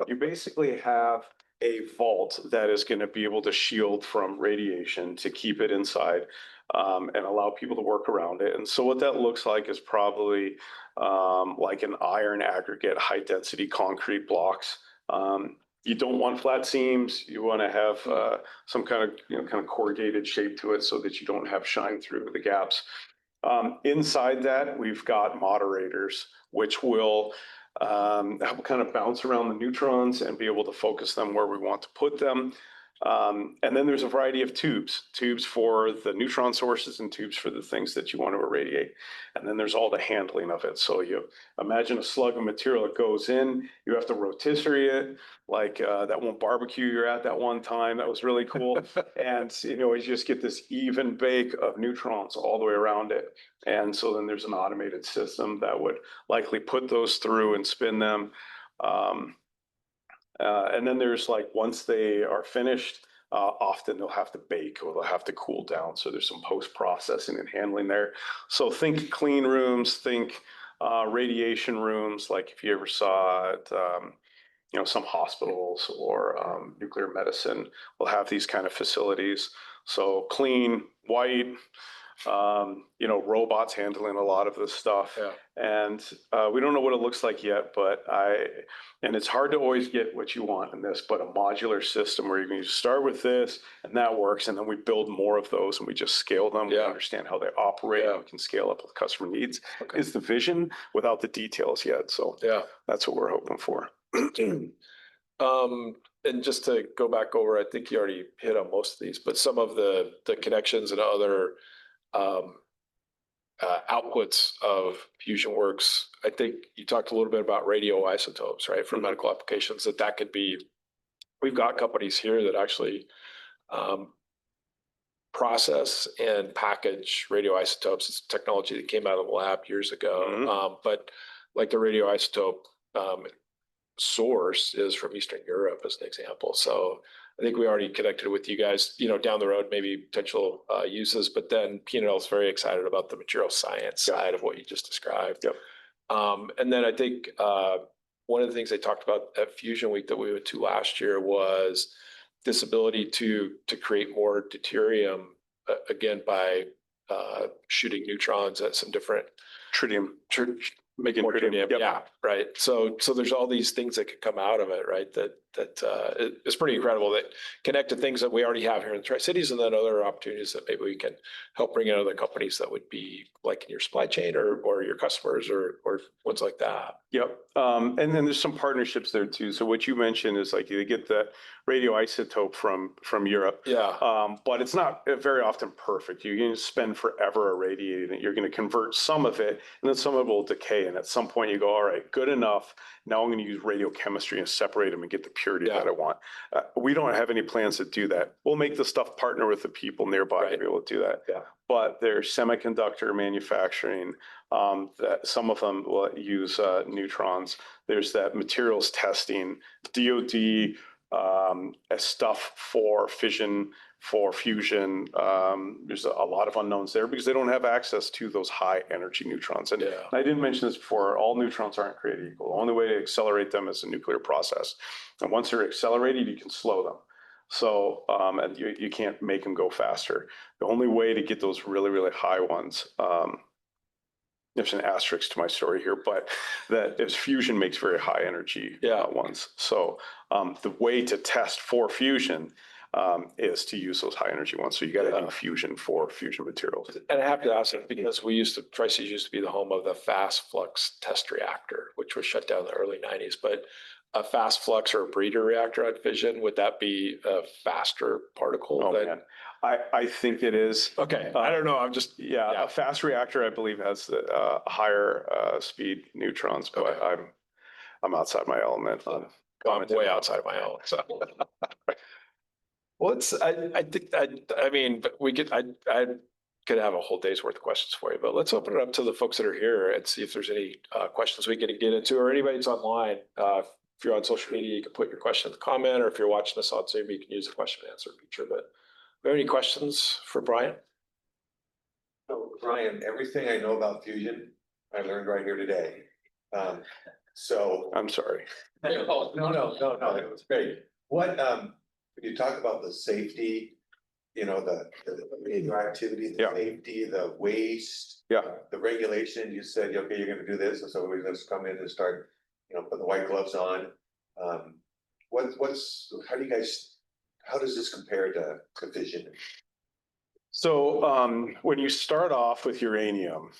you basically have a vault that is going to be able to shield from radiation to keep it inside. And allow people to work around it. And so what that looks like is probably like an iron aggregate, high density concrete blocks. You don't want flat seams. You want to have some kind of corrugated shape to it so that you don't have shine through the gaps. Inside that, we've got moderators, which will kind of bounce around the neutrons and be able to focus them where we want to put them. And then there's a variety of tubes for the neutron sources and tubes for the things that you want to irradiate. And then there's all the handling of it. So you imagine a slug of material that goes in, you have to rotisserie it, like that one barbecue you're at that one time. That was really cool. And, you just get this even bake of neutrons all the way around it. And so then there's an automated system that would likely put those through and spin them. And then there's once they are finished, often they'll have to bake or they'll have to cool down. So there's some post-processing and handling there. So think clean rooms, think radiation rooms, like if you ever saw it, some hospitals or nuclear medicine will have these kind of facilities. So clean, white, robots handling a lot of this stuff. And we don't know what it looks like yet, but and it's hard to always get what you want in this, but a modular system where you can start with this and that works. And then we build more of those and we just scale them. We understand how they operate and we can scale up with customer needs is the vision without the details yet. So that's what we're hoping for. and just to go back over, I think you already hit on most of these, but some of the connections and other outputs of FusionWERX. I think you talked a little bit about radioisotopes, right, for medical applications. That could be. We've got companies here that actually process and package radioisotopes. It's technology that came out of the lab years ago. But like the radioisotope source is from Eastern Europe as an example. So I think we already connected with you guys, down the road, maybe potential uses, but then P&L is very excited about the material science side of what you just described. Yep. And then I think one of the things they talked about at Fusion Week that we went to last year was this ability to create more deuterium, again, by shooting neutrons at some different Tritium. Making more tritium. Yep. Yeah, right. So there's all these things that could come out of it, right? That it's pretty incredible that connect to things that we already have here in the Tri-Cities, and then other opportunities that maybe we can help bring in other companies that would be like in your supply chain or your customers or ones like that. Yep. And then there's some partnerships there too. So what you mentioned is like you get the radioisotope from Europe. Yeah. But it's not very often perfect. You're going to spend forever irradiating it. You're going to convert some of it, and then some of it will decay. And at some point you go, all right, good enough. Now I'm going to use radiochemistry and separate them and get the purity that I want. We don't have any plans to do that. We'll make the stuff partner with the people nearby to be able to do that. Yeah. But there's semiconductor manufacturing that some of them will use neutrons. There's that materials testing, DoD stuff for fission, for fusion. There's a lot of unknowns there because they don't have access to those high energy neutrons. And I didn't mention this before, all neutrons aren't created equal. The only way to accelerate them is a nuclear process. And once they're accelerated, you can slow them. So and you can't make them go faster. The only way to get those really, really high ones, there's an asterisk to my story here, but that is fusion makes very high energy ones. So the way to test for fusion is to use those high energy ones. So you got to do fusion for fusion materials. And I have to ask it because Tri-Cities used to be the home of the fast flux test reactor, which was shut down in the early 90s. But a fast flux or a breeder reactor on fission, would that be a faster particle? Man. I think it is. Okay. I don't know. I'm just. A fast reactor, I believe, has the higher speed neutrons, but I'm outside my element. I'm way outside of my element. So. Well, I mean, I could have a whole day's worth of questions for you, but let's open it up to the folks that are here and see if there's any questions we can get into, or anybody that's online. If you're on social media, you can put your question in the comment, or if you're watching us on Zoom, you can use the question and answer feature. But do you have any questions for Brian? So Brian, everything I know about fusion, I learned right here today. So I'm sorry. No, it was great. What when you talk about the safety, the radioactivity, the safety, the waste, the regulation, you said, okay, you're gonna do this, and so we're gonna come in and start, put the white gloves on. How does this compare to fission? So when you start off with uranium,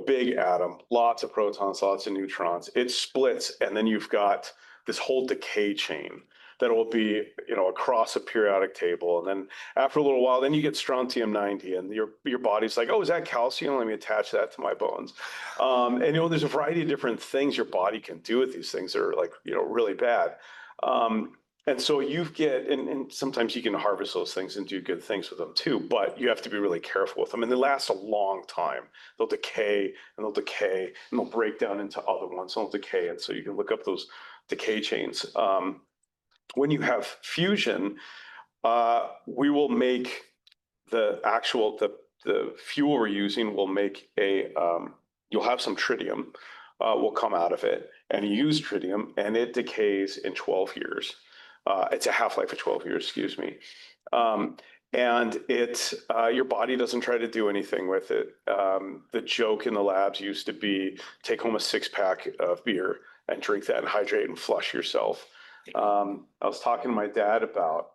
big atom, lots of protons, lots of neutrons, it splits, and then you've got this whole decay chain that will be, across a periodic table. And then after a little while, then you get strontium 90, and your body's like, oh, is that calcium? Let me attach that to my bones. And there's a variety of different things your body can do with these things that are like, really bad. And so and sometimes you can harvest those things and do good things with them too, but you have to be really careful with them. And they last a long time. They'll decay and they'll decay and they'll break down into other ones. They'll decay. And so you can look up those decay chains. When you have fusion, we will make the fuel we're using will make you'll have some tritium will come out of it, and you use tritium, and it decays in 12 years. It's a half-life of 12 years, excuse me. And your body doesn't try to do anything with it. The joke in the labs used to be take home a 6-pack of beer and drink that and hydrate and flush yourself. I was talking to my dad about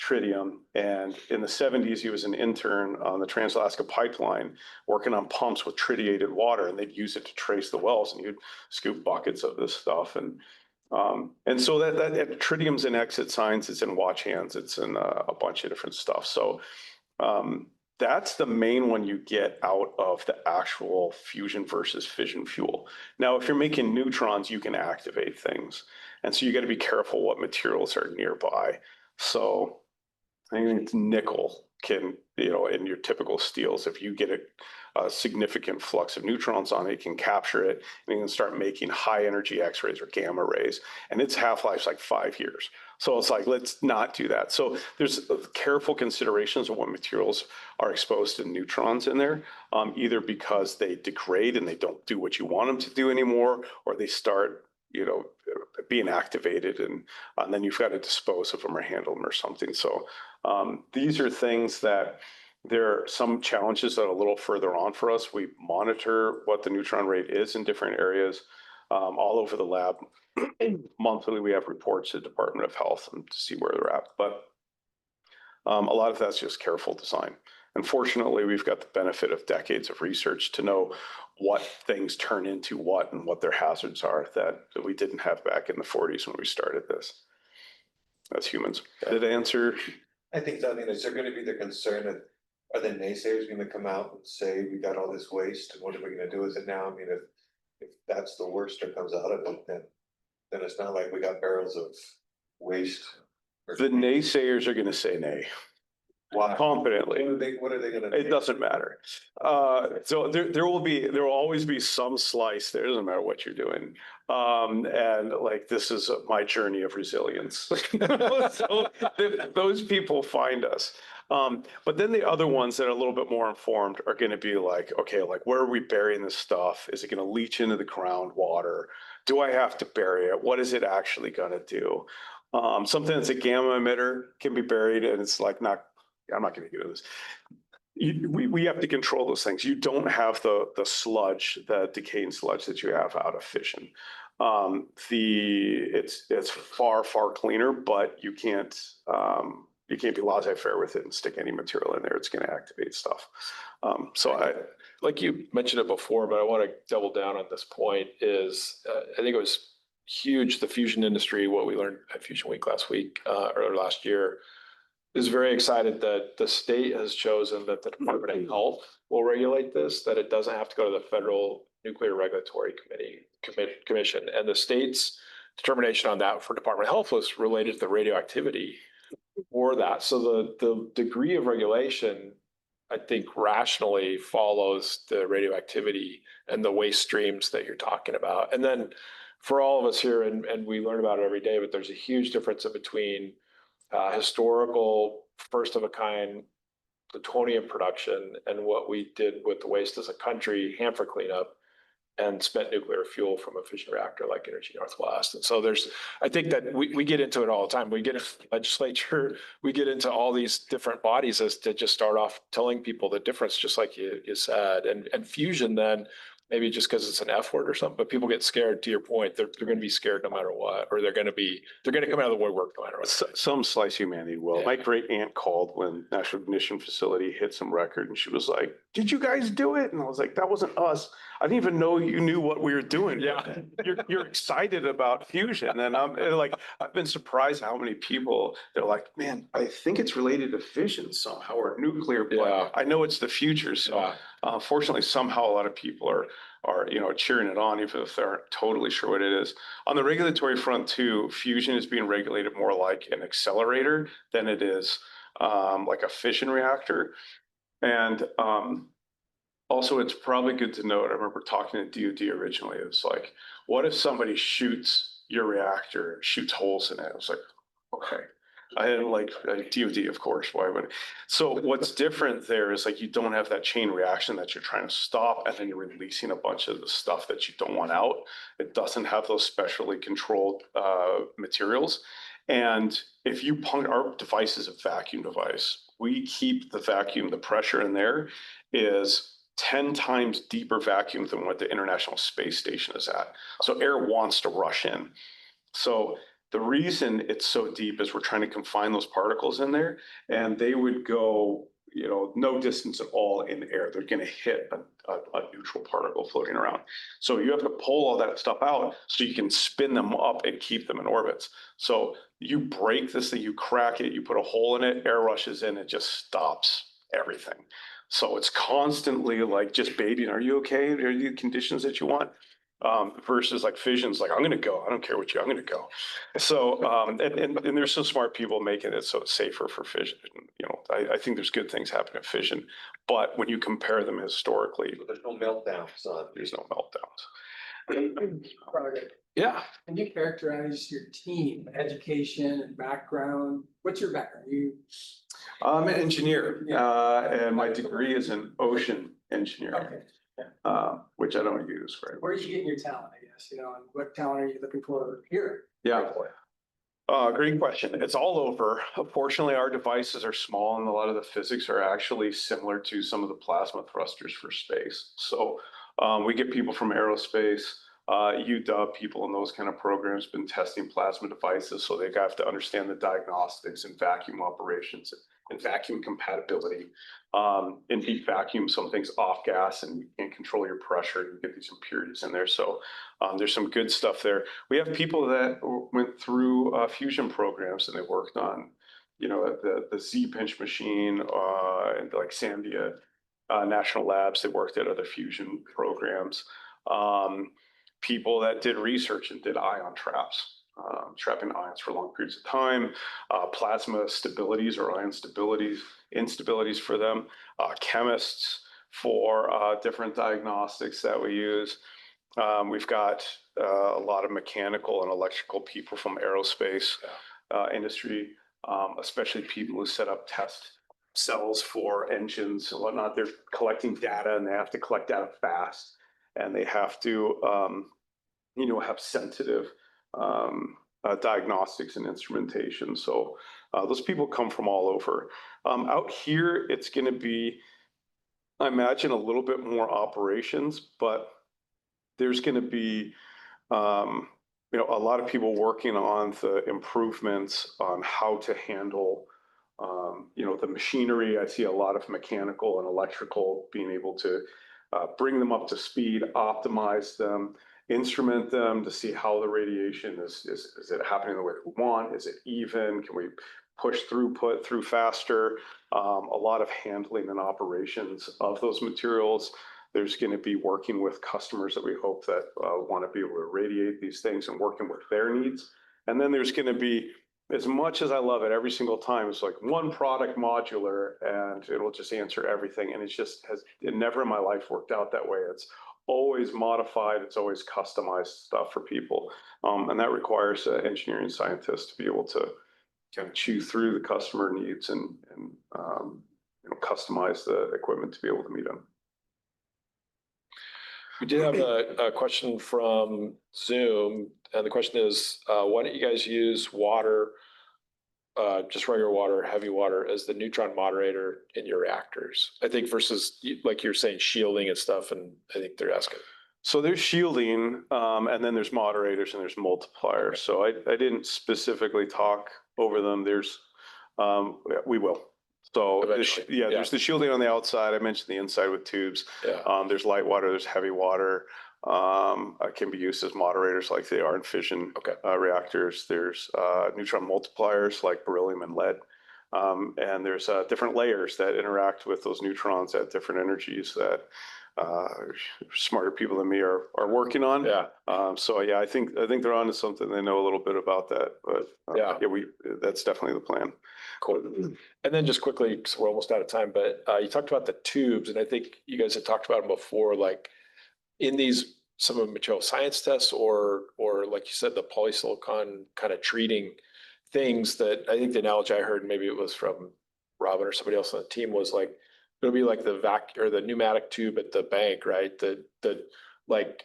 tritium, and in the 70s, he was an intern on the Trans-Alaska Pipeline working on pumps with tritiated water, and they'd use it to trace the wells, and you'd scoop buckets of this stuff. And And so that tritium's in exit signs, it's in watch hands, it's in a bunch of different stuff. So that's the main one you get out of the actual fusion versus fission fuel. Now, if you're making neutrons, you can activate things. And so you got to be careful what materials are nearby. So I think it's nickel can, in your typical steels, if you get a significant flux of neutrons on it, you can capture it and you can start making high energy X-rays or gamma rays. And its half-life's like 5 years. So it's like, let's not do that. So there's careful considerations of what materials are exposed to neutrons in there, either because they degrade and they don't do what you want them to do anymore, or they start being activated and then you've got to dispose of them or handle them or something. So these are things that there are some challenges that are a little further on for us. We monitor what the neutron rate is in different areas all over the lab. Monthly, we have reports to the Department of Health and to see where they're at. But a lot of that's just careful design. Unfortunately, we've got the benefit of decades of research to know what things turn into what and what their hazards are that we didn't have back in the 40s when we started this as humans. Did it answer? I think so. I mean, is there gonna be the concern that, are the naysayers gonna come out and say, we got all this waste, and what are we gonna do with it now? I mean, if that's the worst that comes out of it, then it's not like we got barrels of waste. The naysayers are going to say nay. Why? Confidently. What are they gonna? It doesn't matter. So there will always be some slice there. It doesn't matter what you're doing. And like, this is my journey of resilience. So those people find us. But then the other ones that are a little bit more informed are going to be like, okay, like, where are we burying this stuff? Is it going to leach into the groundwater? Do I have to bury it? What is it actually going to do? Something that's a gamma emitter can be buried and it's like I'm not going to get into this. We have to control those things. You don't have the sludge, the decaying sludge that you have out of fission. It's far cleaner, but you can't be laissez-faire with it and stick any material in there. It's going to activate stuff. Like you mentioned it before, but I want to double down on this point is I think it was huge, the fusion industry, what we learned at Fusion Week last week or last year, is very excited that the state has chosen that the Department of Health will regulate this, that it doesn't have to go to the Federal Nuclear Regulatory Commission. And the state's determination on that for Department of Health was related to the radioactivity for that. So the degree of regulation, I think, rationally follows the radioactivity and the waste streams that you're talking about. And then for all of us here, and we learn about it every day, but there's a huge difference in between historical first of a kind plutonium production and what we did with the waste as a country, Hanford cleanup, and spent nuclear fuel from a fission reactor like Energy Northwest. And so I think that we get into it all the time. We get into legislature, we get into all these different bodies as to just start off telling people the difference, just like you said. And fusion then, maybe just because it's an F word or something, but people get scared. To your point, they're going to be scared no matter what, or they're going to come out of the woodwork no matter what. Some slice humanity will. Yeah. My great aunt called when National Ignition Facility hit some record, and she was like, "Did you guys do it?" And I was like, "That wasn't us. I didn't even know you knew what we were doing." Yeah, you're excited about fusion, and I've been surprised how many people they're like, "Man, I think it's related to fission somehow or nuclear." But yeah. I know it's the future, so fortunately, somehow a lot of people are cheering it on, even if they aren't totally sure what it is. On the regulatory front too, fusion is being regulated more like an accelerator than it is like a fission reactor. And also, it's probably good to note, I remember talking to DoD originally, it was like, what if somebody shoots your reactor, shoots holes in it? I was like, okay. I didn't like DoD, of course. Why would? So what's different there is like you don't have that chain reaction that you're trying to stop, and then you're releasing a bunch of the stuff that you don't want out. It doesn't have those specially controlled materials. And if you our device is a vacuum device. We keep the vacuum, the pressure in there is 10 times deeper vacuum than what the International Space Station is at. So air wants to rush in. So the reason it's so deep is we're trying to confine those particles in there, and they would go no distance at all in the air. They're going to hit a neutral particle floating around. So you have to pull all that stuff out so you can spin them up and keep them in orbits. So you break this thing, you crack it, you put a hole in it, air rushes in, it just stops everything. So it's constantly like just baiting. Are you okay? Are you the conditions that you want? Versus like fission's like, I'm going to go. I don't care what I'm going to go. So, and there's some smart people making it so it's safer for fission. I think there's good things happening at fission, but when you compare them historically, There's no meltdowns on. there's no meltdowns. Project. Yeah. Can you characterize your team, education and background? What's your background? I'm an engineer, and my degree is in ocean engineering, Okay. which I don't use very Where are much. you getting your talent, I guess, and what talent are you looking for here? Yeah. Great question. It's all over. Fortunately, our devices are small and a lot of the physics are actually similar to some of the plasma thrusters for space. So we get people from aerospace, UW, people in those kind of programs been testing plasma devices. So they have to understand the diagnostics and vacuum operations and vacuum compatibility. In heat vacuum, some things off gas and you can't control your pressure. You get these impurities in there. So there's some good stuff there. We have people that went through fusion programs and they worked on, the Z pinch machine and like Sandia National Labs. They worked at other fusion programs. People that did research and did ion traps. Trapping ions for long periods of time, plasma stabilities or ion stabilities, instabilities for them, chemists for different diagnostics that we use. We've got a lot of mechanical and electrical people from aerospace industry, especially people who set up test cells for engines and whatnot. They're collecting data and they have to collect data fast and they have to, have sensitive diagnostics and instrumentation. So those people come from all over. Out here, it's going to be, I imagine, a little bit more operations, but there's going to be, a lot of people working on the improvements on how to handle, the machinery. I see a lot of mechanical and electrical being able to bring them up to speed, optimize them, instrument them to see how the radiation is it happening the way that we want? Is it even? Can we push throughput through faster? A lot of handling and operations of those materials. There's going to be working with customers that we hope that want to be able to radiate these things and working with their needs. And then there's going to be, as much as I love it every single time, it's like one product modular and it'll just answer everything. And it never in my life worked out that way. It's always modified. It's always customized stuff for people. And that requires engineering scientists to be able to kind of chew through the customer needs and customize the equipment to be able to meet them. We did have a question from Zoom, and the question is, why don't you guys use water, just regular water, heavy water, as the neutron moderator in your reactors? I think versus, like you're saying, shielding and stuff, and I think they're asking. So there's shielding, and then there's moderators and there's multipliers. Okay. So I didn't specifically talk over them. There's, we will. So there's the shielding on the outside. I mentioned the inside with tubes. Yeah. There's light water, there's heavy water. Can be used as moderators like they are in fission reactors. There's neutron multipliers like beryllium and lead. And there's different layers that interact with those neutrons at different energies that smarter people than me are working on. Yeah. I think they're onto something. They know a little bit about that, but that's definitely the plan. Cool. And then just quickly, because we're almost out of time, but you talked about the tubes, and I think you guys had talked about them before, like in some of the material science tests, or like you said, the polysilicon kind of treating things. That I think the analogy I heard, maybe it was from Robin or somebody else on the team, was like it'll be like the or the pneumatic tube at the bank, right? The like,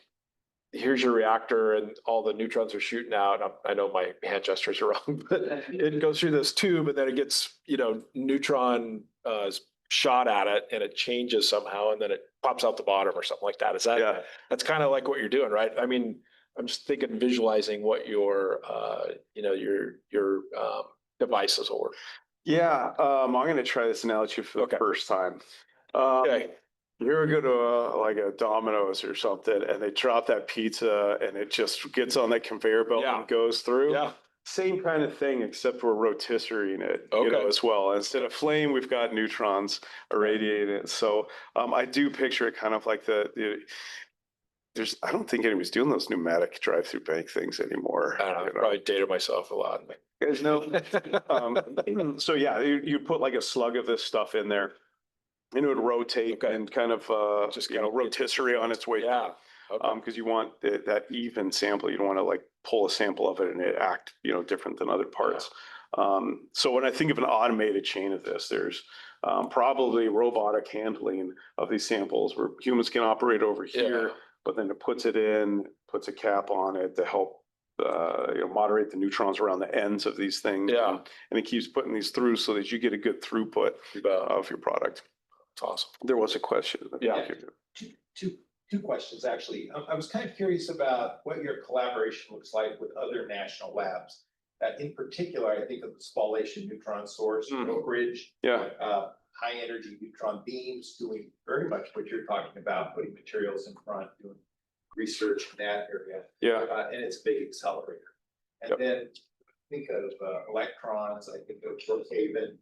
here's your reactor and all the neutrons are shooting out. And I know my hand gestures are wrong, but it goes through this tube and then it gets, neutron shot at it and it changes somehow and then it pops out the bottom or something like that. Is that, that's kind of like what you're doing, right? I mean, I'm just thinking, visualizing what your devices will work. Yeah, I'm gonna try this analogy for the Okay. first time. Okay. You're going to like a Domino's or something, and they drop that pizza, and it just gets on that conveyor belt Yeah. and goes through. Yeah. Same kind of thing, except we're rotisserieing it, Okay. as well. Instead of flame, we've got neutrons irradiating it. So I do picture it kind of like I don't think anybody's doing those pneumatic drive-through bank things anymore. I don't know, probably dated myself a lot. You guys know. So yeah, you put like a slug of this stuff in there, and it would rotate Okay. and kind of Just kind of rotisserie on its way. Yeah. Okay. Because you want that even sample. You don't want to like pull a sample of it and it act, different than other parts. So when I think of an automated chain of this, there's probably robotic handling of these samples where humans can operate over here, Yeah. but then it puts it in, puts a cap on it to help moderate the neutrons around the ends of these things. Yeah. And it keeps putting these through so that you get a good throughput of your product. It's awesome. There was a question. Yeah. Two questions, actually. I was kind of curious about what your collaboration looks like with other national labs. In particular, I think of the spallation neutron source, Oak Ridge. Yeah. High energy neutron beams, doing very much what you're talking about, putting materials in front, doing research in that area. Yeah. And it's a big accelerator. And then think of electrons, I think of Brookhaven,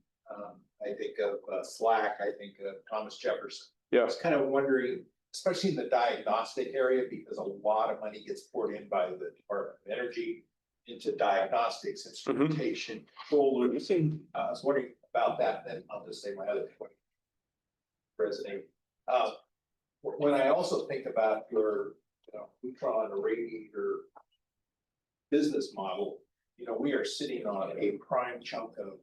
I think of SLAC, I think of Thomas Jefferson. Yeah. I was kind of wondering, especially in the diagnostic area, because a lot of money gets poured in by the Department of Energy into diagnostics, instrumentation, control loops. I was wondering about that, then I'll just say my other point. President, when I also think about your neutron irradiator business model, we are sitting on a prime chunk of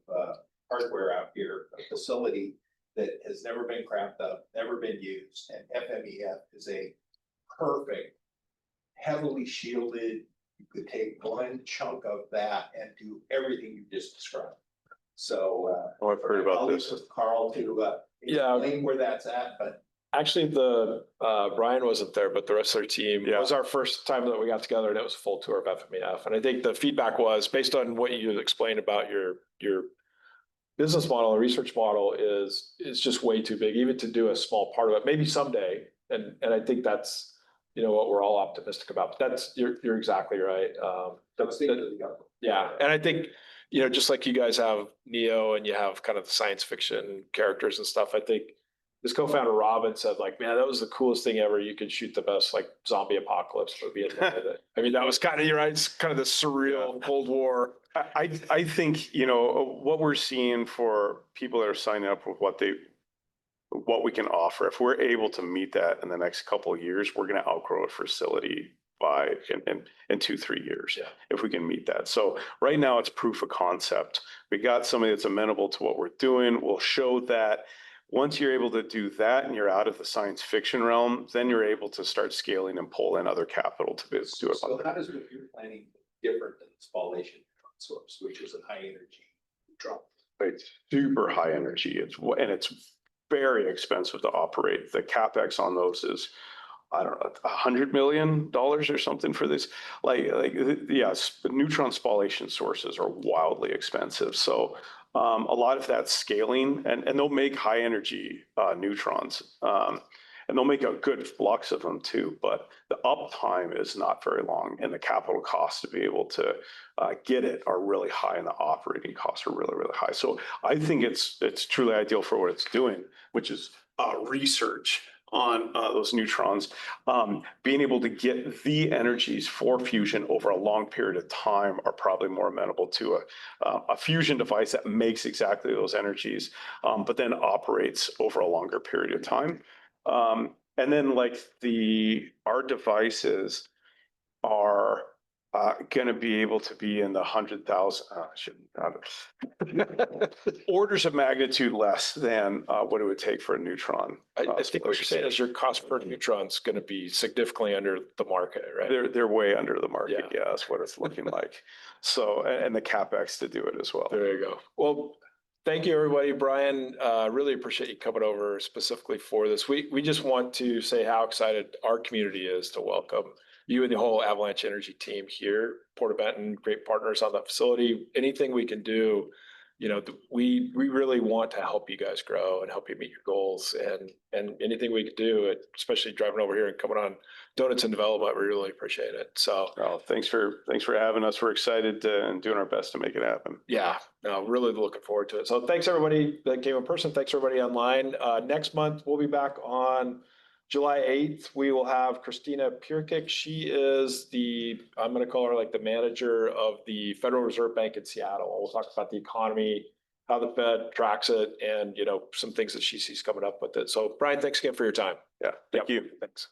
hardware out here, a facility that has never been crapped up, never been used, and FMEF is a perfect, heavily shielded. You could take one chunk of that and do everything you just described. So I've heard about this. With Carl to explain where that's at, but actually the Brian wasn't there, but the rest of their team, it was our first time that we got together, and it was a full tour of FMEF. And I think the feedback was based on what you explained about your business model and research model is just way too big, even to do a small part of it, maybe someday. And I think that's, what we're all optimistic about. But you're exactly right. Yeah. And I think, just like you guys have Neo and you have kind of the science fiction characters and stuff, I think his co-founder Robin said, like, man, that was the coolest thing ever. You could shoot the best like zombie apocalypse movie at the end of it. I mean, that was kind of, you're right, it's kind of the surreal Cold War. I think, what we're seeing for people that are signing up with what we can offer, if we're able to meet that in the next couple of years, we're going to outgrow a facility in 2-3 years, if we can meet that. So right now it's proof of concept. We got somebody that's amenable to what we're doing. We'll show that. Once you're able to do that and you're out of the science fiction realm, then you're able to start scaling and pull in other capital to do it. So how does what you're planning different than the spallation source, which is a high energy neutron? It's super high energy. It's very expensive to operate. The capex on those is, I don't know, $100 million or something for this. Yes, neutron spallation sources are wildly expensive. So a lot of that scaling, and they'll make high energy neutrons, and they'll make a good flux of them too. But the uptime is not very long, and the capital costs to be able to get it are really high, and the operating costs are really, really high. So I think it's truly ideal for what it's doing, which is research on those neutrons, being able to get the energies for fusion over a long period of time are probably more amenable to a fusion device that makes exactly those energies, but then operates over a longer period of time. And then our devices are going to be able to be in the 100,000, orders of magnitude less than what it would take for a neutron. I think what you're saying is your cost per neutron is going to be significantly under the market, right? They're way under the market. Yeah, that's what it's looking like. So, and the capex to do it as well. There you go. Well, thank you, everybody. Brian, really appreciate you coming over specifically for this. We just want to say how excited our community is to welcome you and the whole Avalanche Energy team here. Porta Benton, great partners on that facility. Anything we can do we really want to help you guys grow and help you meet your goals, and anything we could do, especially driving over here and coming on Donuts and Development, we really appreciate it. So, well, thanks for having us. We're excited and doing our best to make it happen. yeah, no, really looking forward to it. So thanks everybody that came in person. Thanks everybody online. Next month, we'll be back on July 8th. We will have Christina Pierkic. She is I'm going to call her like the manager of the Federal Reserve Bank in Seattle. We'll talk about the economy, how the Fed tracks it, and, some things that she sees coming up with it. So Brian, thanks again for your time. Yeah, thank you. Thanks.